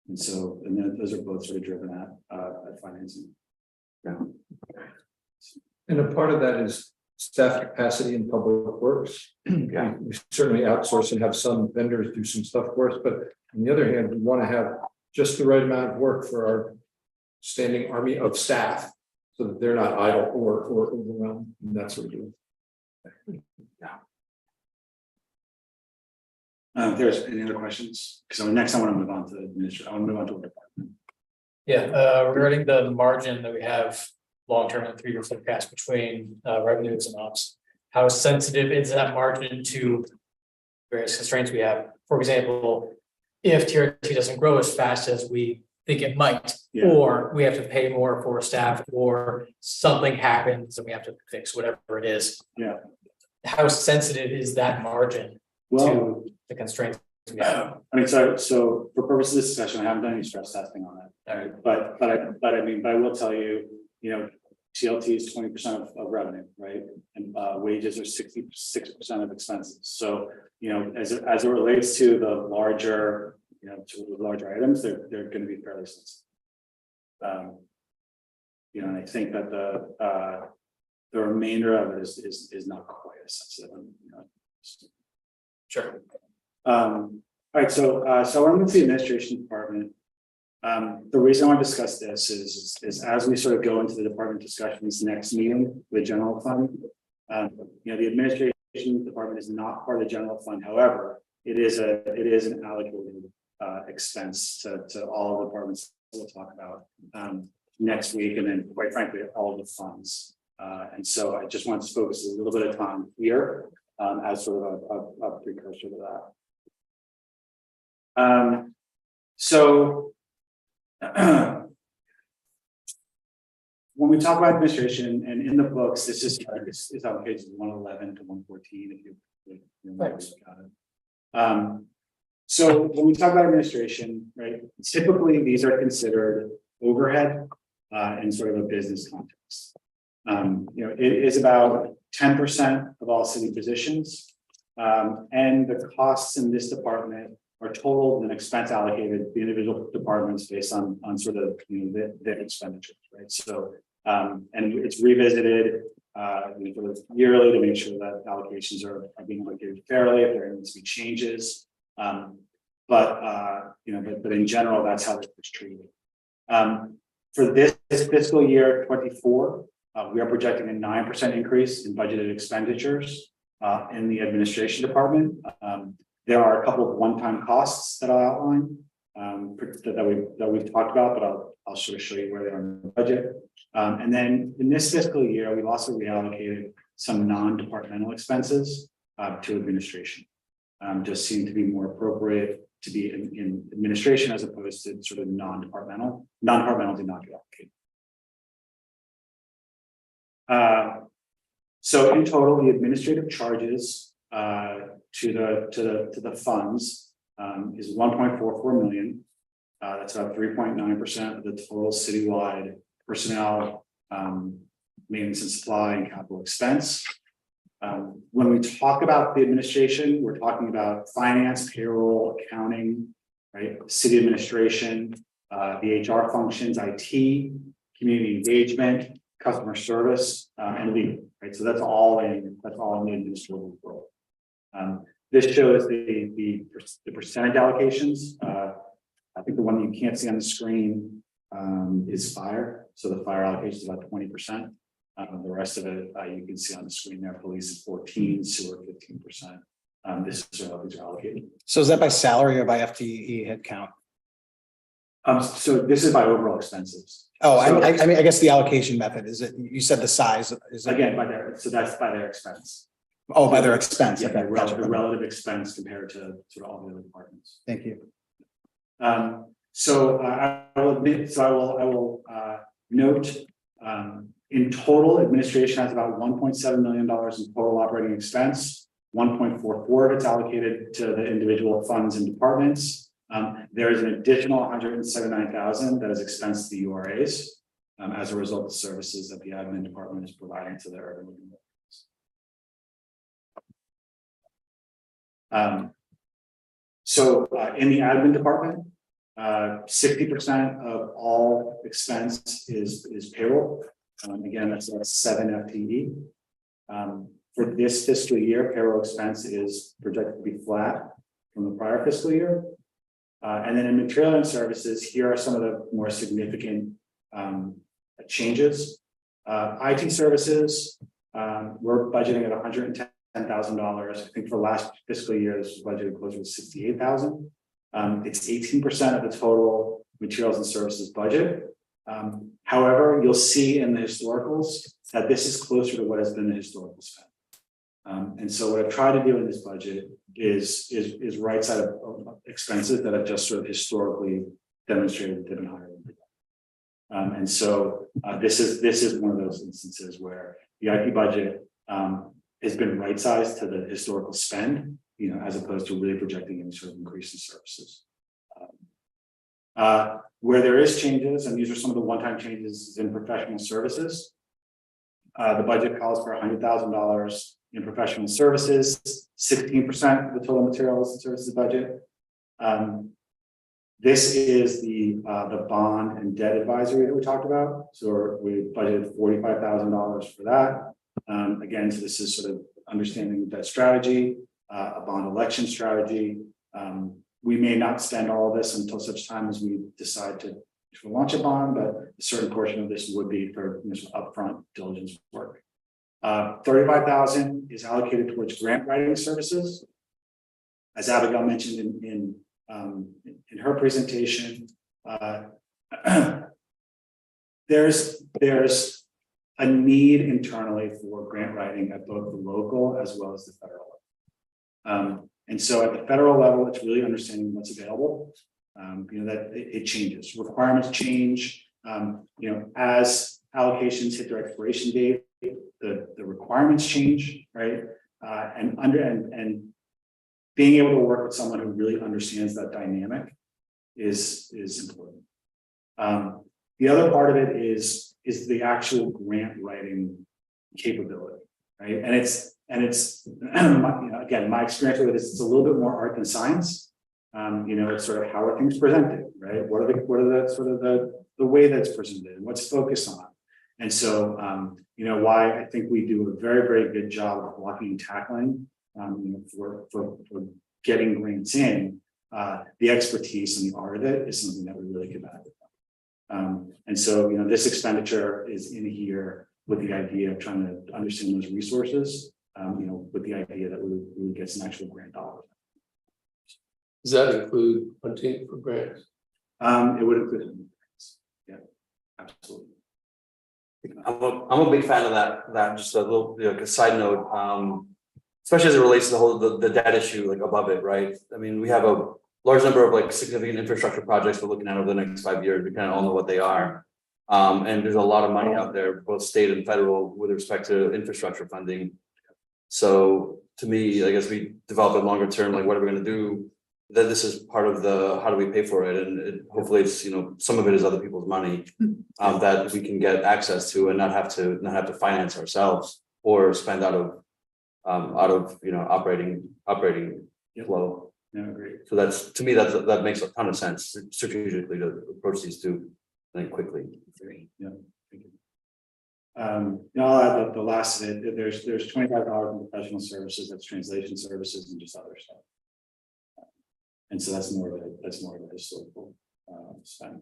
And so, and then those are both sort of driven at financing. And a part of that is staff capacity in public works. Yeah. We certainly outsource and have some vendors do some stuff for us, but on the other hand, we want to have just the right amount of work for our standing army of staff so that they're not idle or overwhelmed, and that's what we do. If there's any other questions, because next I want to move on to administration. I want to move on to a department. Yeah, regarding the margin that we have long-term and 3-year forecast between revenues and ops. How sensitive is that margin to various constraints we have? For example, if TRT doesn't grow as fast as we think it might, Yeah. or we have to pay more for staff, or something happens and we have to fix whatever it is. Yeah. How sensitive is that margin Well, to the constraints we have? I mean, so for purposes of this discussion, I haven't done any stress testing on it. All right. But I mean, but I will tell you, you know, TLT is 20% of revenue, right? And wages are 66% of expenses. So, you know, as it relates to the larger, you know, to the larger items, they're going to be fairly sensitive. You know, and I think that the remainder of it is not quite as sensitive. You know. Sure. All right, so I want to move to the administration department. The reason I want to discuss this is as we sort of go into the department discussions next meeting with general fund. You know, the administration department is not part of the general fund. However, it is an allocated expense to all the departments we'll talk about next week, and then quite frankly, all of the funds. And so I just want to focus a little bit of time here as sort of a precursor to that. So when we talk about administration and in the books, this is on pages 111 to 114, if you look at it. So when we talk about administration, right, typically these are considered overhead in sort of a business context. You know, it is about 10% of all city positions, and the costs in this department are totaled and expense allocated to the individual departments based on sort of, you know, their expenditures, right? So and it's revisited sort of yearly to make sure that allocations are being allocated fairly. If there needs to be changes, But in general, that's how it's treated. For this fiscal year 24, we are projecting a 9% increase in budgeted expenditures in the administration department. There are a couple of one-time costs that I'll outline that we've talked about, but I'll sort of show you where they are in the budget. And then in this fiscal year, we've also reallocated some non-departmental expenses to administration. Just seemed to be more appropriate to be in administration as opposed to sort of non-departmental. Non-departmental did not get allocated. So in total, the administrative charges to the funds is 1.44 million. That's about 3.9% of the total citywide personnel, maintenance and supply and capital expense. When we talk about the administration, we're talking about finance, payroll, accounting, right? City administration, the HR functions, IT, community engagement, customer service, and legal, right? So that's all in the administrative role. This shows the percentage allocations. I think the one you can't see on the screen is fire. So the fire allocation is about 20%. The rest of it you can see on the screen there. Police is 14%, sewer 15%. These are allocated. So is that by salary or by FTE head count? So this is by overall expenses. Oh, So- I mean, I guess the allocation method, is it, you said the size, is it? Again, so that's by their expense. Oh, by their expense. Yeah, Okay, the gotcha. relative expense compared to sort of all the other departments. Thank you. So I will admit, I will note, in total, administration has about $1.7 million in total operating expense. 1.44 of it's allocated to the individual funds and departments. There is an additional 179,000 that is expensed to the URAs as a result of services that the admin department is providing to their urban living areas. So in the admin department, 60% of all expense is payroll. Again, that's 7 FTE. For this fiscal year, payroll expense is projected to be flat from the prior fiscal year. And then in material and services, here are some of the more significant changes. IT services, we're budgeting at $110,000. I think for last fiscal year, this was budgeted closer to $68,000. It's 18% of the total materials and services budget. However, you'll see in the historicals that this is closer to what has been the historical spend. And so what I've tried to do in this budget is right side of expenses that have just sort of historically demonstrated they've been higher. And so this is one of those instances where the IT budget has been right sized to the historical spend, you know, as opposed to really projecting any sort of increase in services. Where there is changes, and these are some of the one-time changes in professional services. The budget calls for $100,000 in professional services, 16% of the total materials and services budget. This is the bond and debt advisory that we talked about. So we budgeted $45,000 for that. Again, so this is sort of understanding the debt strategy, a bond election strategy. We may not spend all of this until such time as we decide to launch a bond, but a certain portion of this would be for upfront diligence work. 35,000 is allocated towards grant writing services. As Abigail mentioned in her presentation, there's a need internally for grant writing at both the local as well as the federal level. And so at the federal level, it's really understanding what's available. You know, that it changes, requirements change, you know, as allocations hit their expiration date, the requirements change, right? And being able to work with someone who really understands that dynamic is important. The other part of it is the actual grant writing capability, right? And it's you know, again, my experience with it is it's a little bit more art than science. You know, it's sort of how are things presented, right? What are the sort of the way that's presented and what's focused on. And so, you know, why I think we do a very, very good job of blocking and tackling, you know, for getting grants in, the expertise and the art of it is something that we really could benefit from. And so, this expenditure is in here with the idea of trying to understand those resources, with the idea that we would get some actual grant dollars. Does that include hunting for grants? It would include, yeah, absolutely. I'm a big fan of that, just a little, like a side note, especially as it relates to the debt issue, like above it, right? I mean, we have a large number of like significant infrastructure projects we're looking at over the next 5 years. We kind of all know what they are. And there's a lot of money out there, both state and federal, with respect to infrastructure funding. So to me, I guess we develop a longer term, like what are we going to do? That this is part of the how do we pay for it, and hopefully it's some of it is other people's money that we can get access to and not have to finance ourselves or spend out of operating flow. Yeah, great. So that's, to me, that makes a ton of sense strategically to approach these two, I think, quickly. Yeah. Thank you. I'll add the last of it. There's $25 in professional services, that's translation services and just other stuff. And so that's more of a historical spend.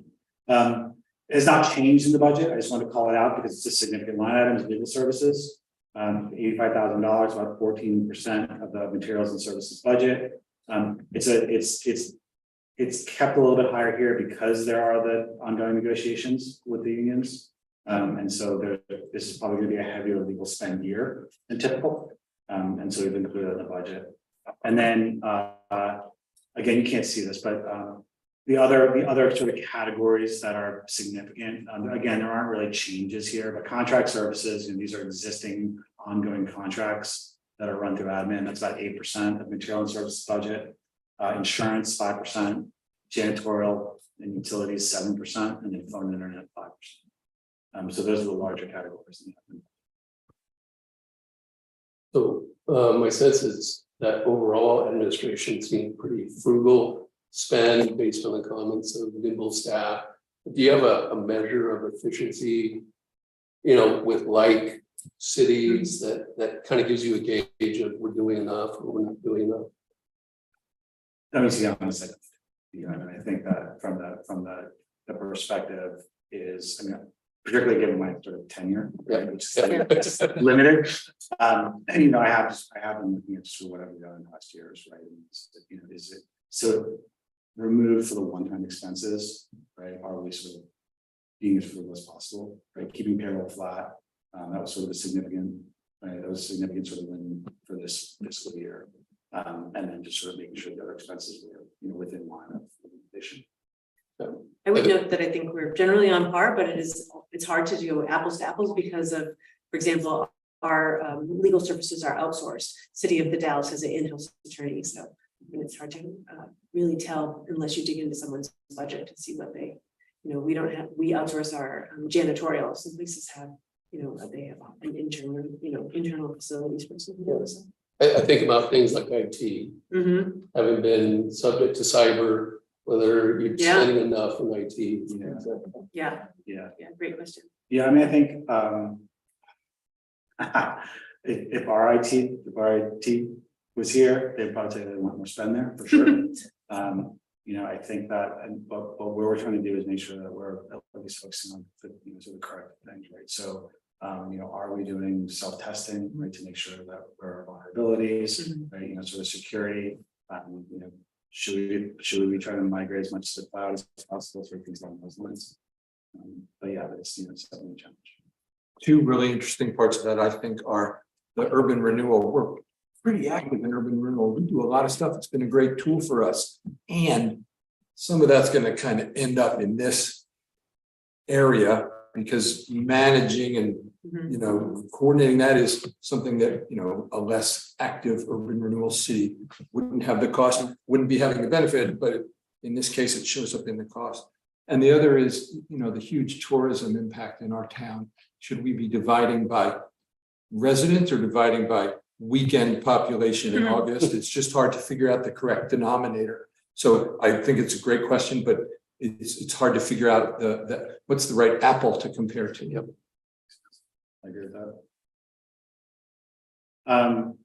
It's not changed in the budget. I just want to call it out because it's a significant line item, is legal services. $85,000, about 14% of the materials and services budget. It's kept a little bit higher here because there are the ongoing negotiations with the unions. And so this is probably going to be a heavier legal spend year than typical. And so we've included it in the budget. And then again, you can't see this, but the other sort of categories that are significant, again, there aren't really changes here, but contract services, and these are existing ongoing contracts that are run through admin. That's about 8% of material and services budget. Insurance, 5%, janitorial and utilities, 7%, and then phone and internet, 5%. So those are the larger categories. So my sense is that overall administration seemed pretty frugal spend based on the comments of nimble staff. Do you have a measure of efficiency, with like cities that kind of gives you a gauge of we're doing enough or we're not doing enough? Let me see on a second. I think that from the perspective is, particularly given my sort of tenure, right, which is limited. And I have been looking at just what I've done in the last years, right? And is it so removed for the one-time expenses, right? Are we sort of being as frugal as possible, right? Keeping payroll flat. That was sort of a significant, right? That was a significant sort of win for this fiscal year. And then just sort of making sure that our expenses were, within line of inflation. I would note that I think we're generally on par, but it's hard to do apples to apples because of, for example, our legal services are outsourced. City of the Dallas has an in-house attorney, so it's hard to really tell unless you dig into someone's budget to see what they, we outsource our janitorial. Some places have, they have an internal facilities person. I think about things like IT, having been subject to cyber, whether you're spending enough in IT. Yeah, great question. Yeah, I think if our IT was here, they'd probably say they want more spend there for sure. I think that, but what we're trying to do is make sure that we're at least focusing on sort of correct things, right? So, are we doing self-testing, right, to make sure that we're vulnerabilities, right? Sort of security. Should we be trying to migrate as much to the cloud as possible for things along those lines? But yeah, it's definitely a challenge. Two really interesting parts of that, I think, are the urban renewal. We're pretty active in urban renewal. We do a lot of stuff. It's been a great tool for us. And some of that's going to kind of end up in this area because managing and coordinating that is something that a less active urban renewal city wouldn't have the cost, wouldn't be having the benefit, but in this case it shows up in the cost. And the other is the huge tourism impact in our town. Should we be dividing by residents or dividing by weekend population in August? It's just hard to figure out the correct denominator. So I think it's a great question, but it's hard to figure out what's the right apple to compare to. Yep. I agree with that.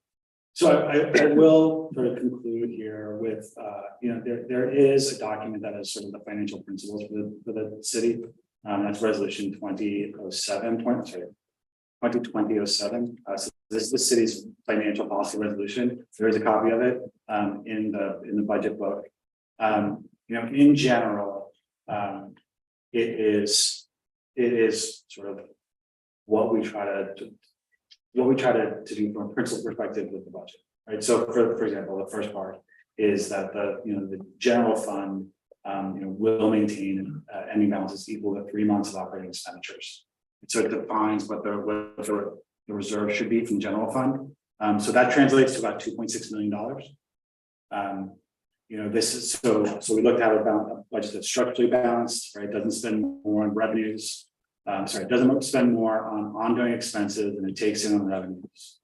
So I will sort of conclude here with, there is a document that is sort of the financial principles for the city. That's resolution 2020-07. So this is the city's financial policy resolution. There is a copy of it in the budget book. In general, it is sort of what we try to do from a principal perspective with the budget, right? So for example, the first part is that the general fund will maintain ending balances equal to 3 months of operating expenditures. So it defines what the reserve should be from the general fund. So that translates to about $2.6 million. This is so we looked at a budget that's structurally balanced, right? Doesn't spend more on revenues. Doesn't spend more on ongoing expenses than it takes in on revenues.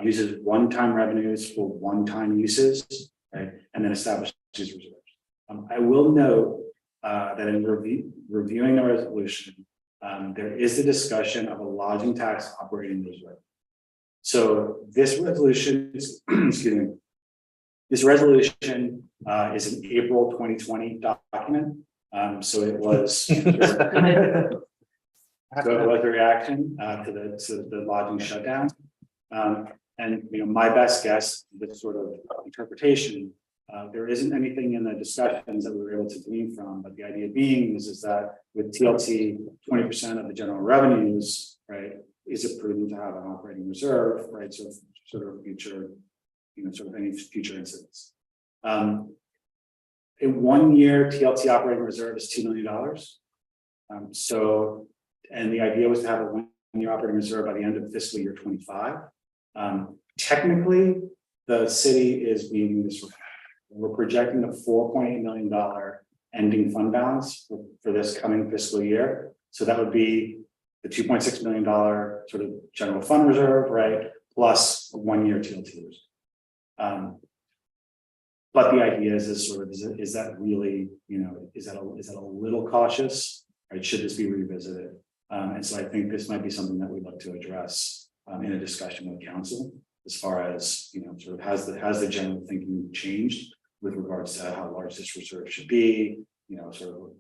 Uses one-time revenues for one-time uses, right? And then establishes reserves. I will note that in reviewing the resolution, there is a discussion of a lodging tax operating reserve. So this resolution is, excuse me, this resolution is an April 2020 document. So it was a reaction to the lodging shutdown. And my best guess, this sort of interpretation, there isn't anything in the discussions that we were able to glean from, but the idea being is that with TLT, 20% of the general revenues, right, is it prudent to have an operating reserve, right? So sort of future, sort of any future incidents. A 1 year TLT operating reserve is $2 million. And the idea was to have a 1 year operating reserve by the end of fiscal year 25. Technically, the city is meeting this. We're projecting a $4.8 million ending fund balance for this coming fiscal year. So that would be the $2.6 million sort of general fund reserve, right? Plus a 1 year TLT reserve. But the idea is that really, is that a little cautious, right? Should this be revisited? And so I think this might be something that we'd like to address in a discussion with council, as far as, sort of has the general thinking changed with regards to how large this reserve should be, sort of,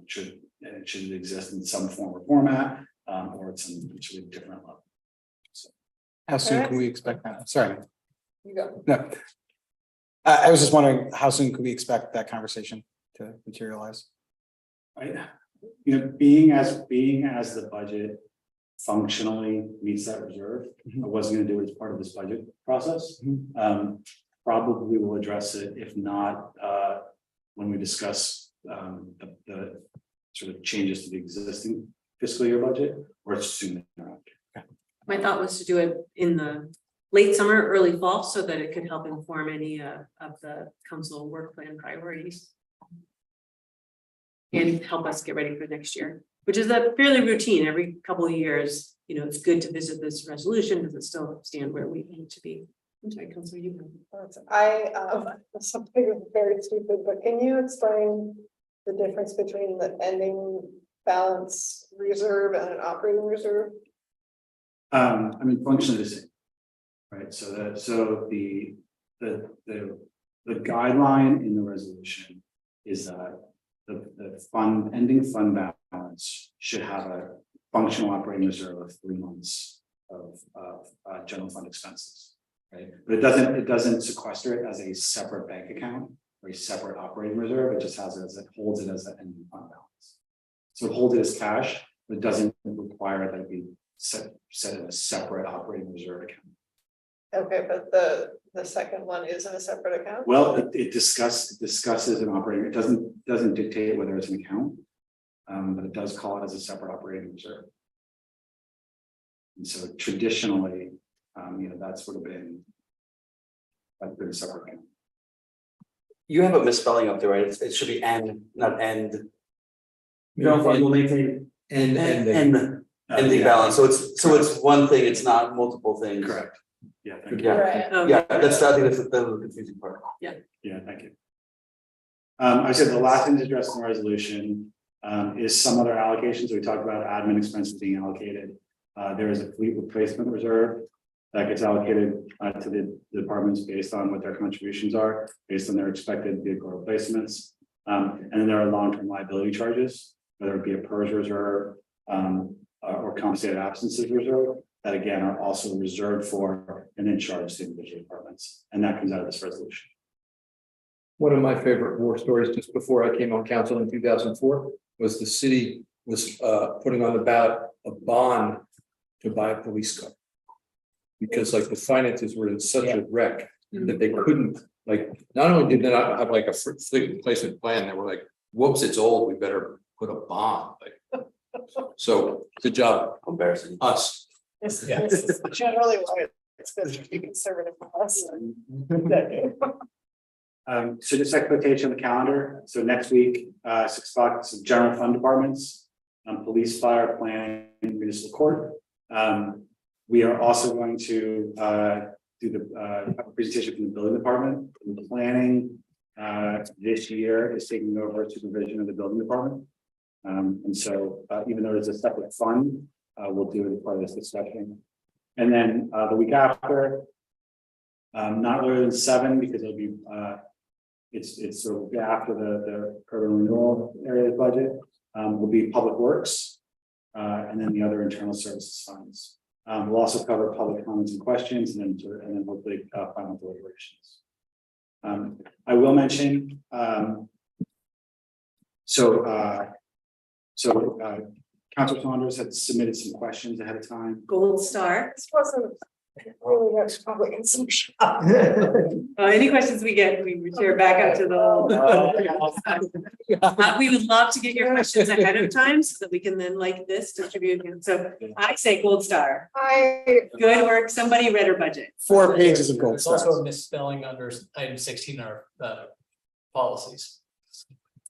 should it exist in some form or format, or it's in a different level. So. How soon can we expect that? Sorry. You go. No. I was just wondering, how soon could we expect that conversation to materialize? Being as the budget functionally meets that reserve, I wasn't going to do it as part of this budget process. Probably will address it, if not when we discuss the sort of changes to the existing fiscal year budget, or soon thereafter. My thought was to do it in the late summer, early fall, so that it could help inform any of the council work plan priorities. And help us get ready for next year, which is a fairly routine. Every couple of years, it's good to visit this resolution. Does it still stand where we need to be? I'm sorry, Councilor, you go. Something very stupid, but can you explain the difference between the ending balance reserve and an operating reserve? Functionally the same, right? So the guideline in the resolution is that the ending fund balance should have a functional operating reserve of 3 months of general fund expenses, right? But it doesn't sequester it as a separate bank account or a separate operating reserve. It just holds it as an ending fund balance. So it holds it as cash, but it doesn't require that it be set in a separate operating reserve account. Okay, but the second one is in a separate account? Well, it discusses an operating, it doesn't dictate whether it's an account, but it does call it as a separate operating reserve. And so traditionally, that's would have been a separate account. You have a misspelling up there, right? It should be N, not end. Will maintain Ending balance. So it's one thing. It's not multiple things. correct. Yeah, thank you. Yeah, Right. yeah. I think that's the confusing part. Yeah, thank you. I said the last thing to address in the resolution is some other allocations. We talked about admin expenses being allocated. There is a fleet replacement reserve that gets allocated to the departments based on what their contributions are, based on their expected vehicle replacements. And then there are long-term liability charges, whether it be a PERS reserve or compensated absences reserve, that again are also reserved for and then charged to individual departments. And that comes out of this resolution. One of my favorite war stories just before I came on council in 2004 was the city was putting on the ballot a bond to buy a police car. Because like the finances were in such a wreck that they couldn't, like, not only did they not have like a fleet replacement plan, they were like, whoops, it's old, we better put a bond. Like, so good job, Embarrassing. us. This is generally why it's good to be conservative for us. So just expectation of the calendar. So next week, 6 o'clock, is general fund departments, police, fire, planning, municipal court. We are also going to do the presentation from the building department. The planning this year is taking over supervision of the building department. And so even though it's a separate fund, we'll do it as part of this discussion. And then the week after, not later than 7, because it'll be it's sort of after the urban renewal area budget, will be public works, and then the other internal services funds. We'll also cover public comments and questions, and then hopefully final deliberations. I will mention, Councilor Saunders had submitted some questions ahead of time. Gold star. This wasn't really much public instruction. Any questions we get, we refer back out to the whole. We would love to get your questions ahead of time so that we can then, like this, distribute them. So I say gold star. Good work. Somebody read our budget. 4 pages of gold There's also stars. a misspelling under item 16 in our policies.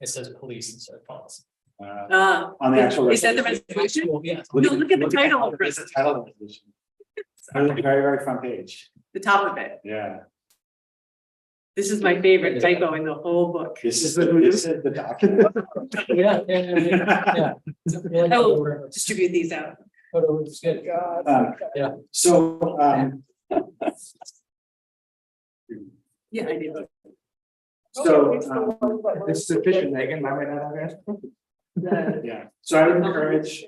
It says police instead of policy. On the actual Is that the resolution. resolution? Well, yeah. No, look at the title of It's the title of the resolution. On the very, very front page. the top of it. Yeah. This is my favorite typo in the whole book. This is the document. Yeah. Oh. Distribute these out. It's good. God. So, Yeah, I do. This is sufficient, Megan, I might not have asked. yeah, so I would encourage,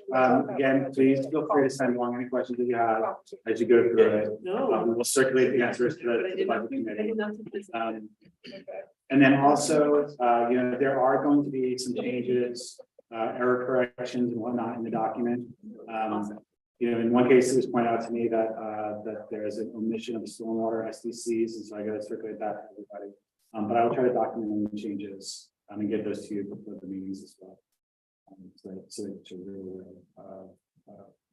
again, please feel free to send along any questions that you have as you go through it. No. We'll circulate the answers to But I the didn't budget know- I committee. didn't know if this- And then also, there are going to be some changes, error corrections and whatnot in the document. In one case, it was pointed out to me that there is an omission of the stormwater SDCs, and so I got to circulate that to everybody. But I will try to document any changes and get those to you before the meetings as well. So to really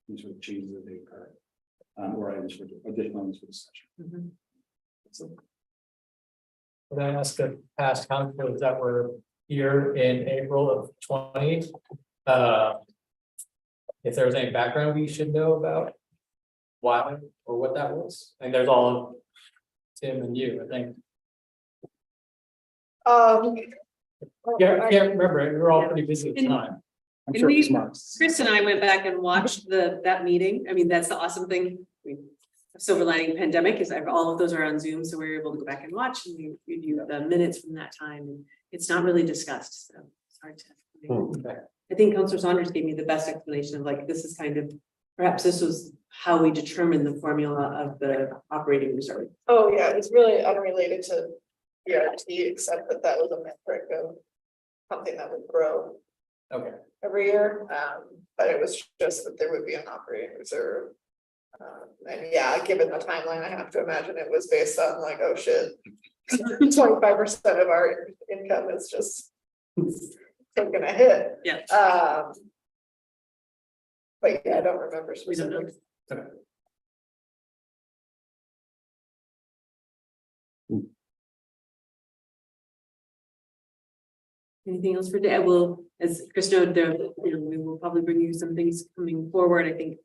any sort of changes that they occur, or items for additional items for discussion. Can I ask the past councils that were here in April of 20? If there was any background we should know about why or what that was? And there's all of Tim and you, I think. Yeah, I can't remember it. We were all pretty busy at the time. I'm And sure we- it's marked. Chris and I went back and watched that meeting. I mean, that's the awesome thing. Silver lining pandemic is all of those are on Zoom, so we were able to go back and watch and we review the minutes from that time. And it's not really discussed, so it's hard to. I think Councilor Saunders gave me the best explanation of like, this is kind of, perhaps this was how we determined the formula of the operating reserve. Oh, yeah, it's really unrelated to ERT, except that was a metric of something that would grow Okay. every year. But it was just that there would be an operating reserve. And yeah, given the timeline, I have to imagine it was based on like, oh shit, 25% of our income is just taking a hit. Yeah. But yeah, I don't remember We don't know. specifically. Anything else for today? I will, as Chris noted, there, we will probably bring you some things coming forward. I think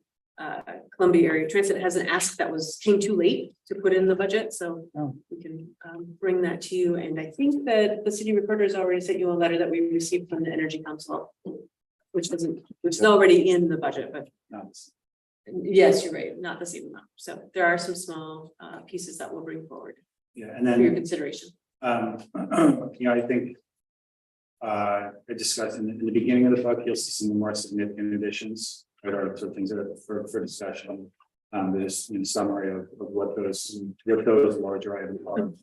Columbia Area Transit has an ask that came too late to put in the budget, so Oh. we can bring that to you. And I think that the city recorder has already sent you a letter that we received from the Energy Council, which is already in the budget, but Yes, you're right, not the same amount. So there are some small pieces that we'll bring forward Yeah, and for your then, consideration. I think. I discussed in the beginning of the book, you'll see some more significant additions, right, or sort of things that are for discussion. This summary of what those larger items are.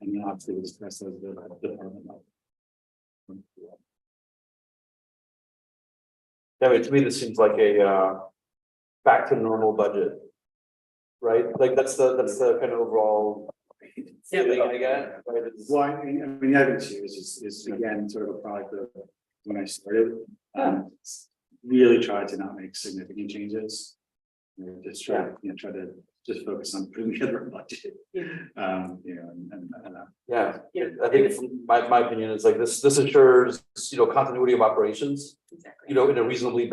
And then obviously we'll discuss those at the department level. I mean, to me, this seems like a back to normal budget. Right, like that's the kind of overall feeling I get, right? It's- Well, I mean, the other thing is again, sort of a product of when I started, really tried to not make significant changes. Just try to just focus on putting together a budget. Yeah, I think from my opinion, it's like this assures, continuity of operations, Exactly. in a reasonably,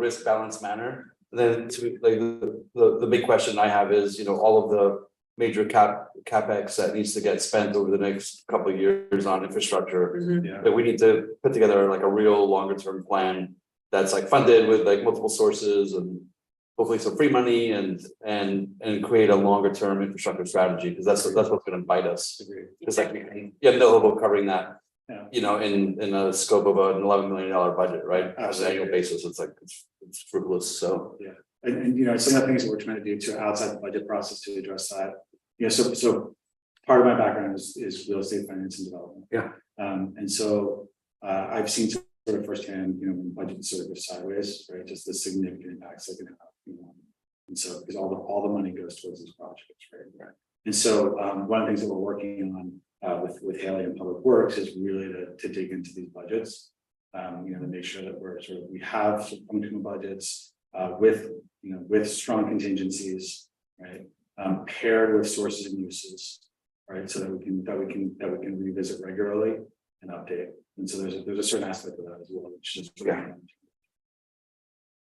risk balanced manner. And then to like the big question I have is, all of the major capex that needs to get spent over the next couple of years on infrastructure. Mhm. Yeah, That we need to put together like a real longer term plan that's like funded with like multiple sources and hopefully some free money and create a longer term infrastructure strategy, because that's what's gonna bite us. It's like, you have no hope of covering that, Yeah. in a scope of an $11 million budget, right? On an Absolutely. annual basis, it's like, it's fruitless, so. and some of the things that we're trying to do to outside the budget process to address that. So part of my background is real estate finance and development. Yeah. And so I've seen sort of firsthand, when budgets sort of go sideways, right, just the significant impacts they can have. And so because all the money goes towards these projects, right? And so one of the things that we're working on with Haley and Public Works is really to dig into these budgets. To make sure that we have some functional budgets with strong contingencies, right? Paired with sources and uses, right? So that we can revisit regularly and update. And so there's a certain aspect of that as well, which is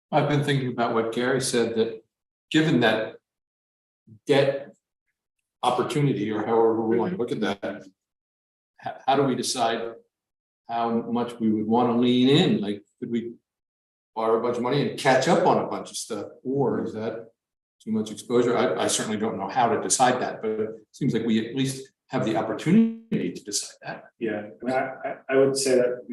I've been thinking about what Gary said, that given that debt opportunity, or however we want to look at that, how do we decide how much we would want to lean in? Like, could we borrow a bunch of money and catch up on a bunch of stuff, or is that too much exposure? I certainly don't know how to decide that, but it seems like we at least have the opportunity to decide that. Yeah, I would say that,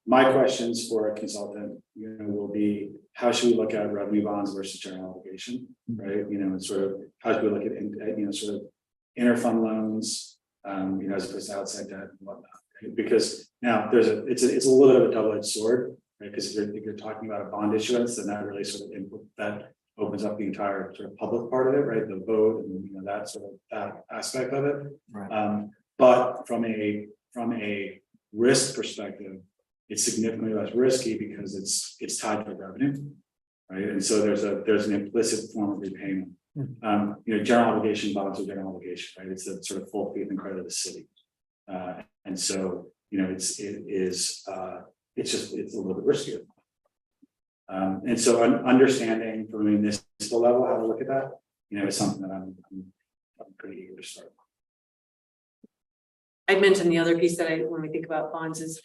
my questions for a consultant, will be, how should we look at revenue bonds versus general obligation, right? And sort of, how should we look at, sort of interfund loans, as opposed to outside debt and whatnot. Right? Because now it's a little bit of a double-edged sword, right? Because if you're talking about a bond issuance, then that really sort of that opens up the entire sort of public part of it, right? The vote and that sort of that aspect of it. Right. But from a risk perspective, it's significantly less risky because it's tied to revenue, right? And so there's an implicit form of repayment. General obligation bonds are general obligation, right? It's the sort of full faith and credit of the city, and so it's a little bit riskier. And so understanding from a municipal level how to look at that, is something that I'm pretty eager to start. I mentioned the other piece that when we think about bonds is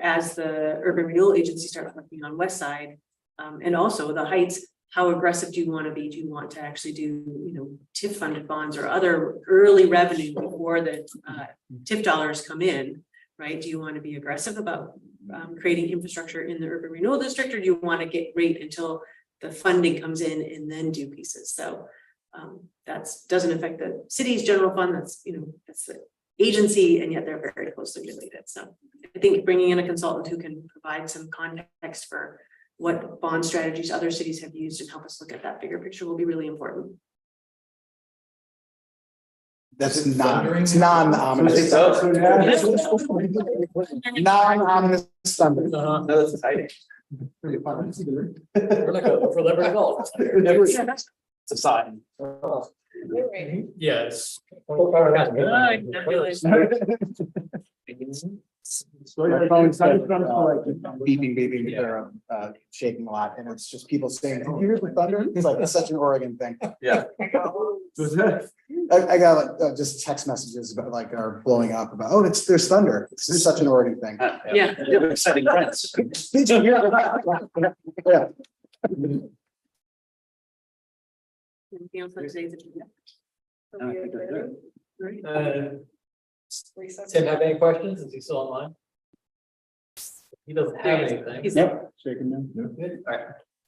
as the urban renewal agency starts working on West Side, and also the Heights, how aggressive do you want to be? Do you want to actually do, TIF funded bonds or other early revenue before the TIF dollars come in, right? Do you want to be aggressive about creating infrastructure in the urban renewal district, or do you want to wait until the funding comes in and then do pieces? So that doesn't affect the city's general fund. That's the agency, and yet they're very closely related. So I think bringing in a consultant who can provide some context for what bond strategies other cities have used and help us look at that bigger picture will be really important. That's it's non-ominous. Non-ominous thunder. No, that's exciting. We're like for Liberty Vault. It's a sign. Yes. My phone's beeping, they're shaking a lot, and it's just people saying, "Did you hear the thunder?" It's like, it's such an Oregon thing. Yeah. I got just text messages about are blowing up about, oh, there's thunder. It's just such an Oregon thing. Yeah. You have exciting friends. Did you hear that? Yeah. Anything else on today's agenda? I think that's good. Tim, have any questions? Is he still online? He doesn't have anything. He's- Yep, shaking them. Good. All right.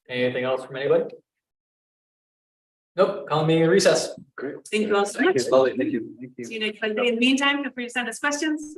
Anything else from anybody? Nope, calling me recess. Thank you all so much. Thank you. See you next Monday. In the meantime, feel free to send us questions.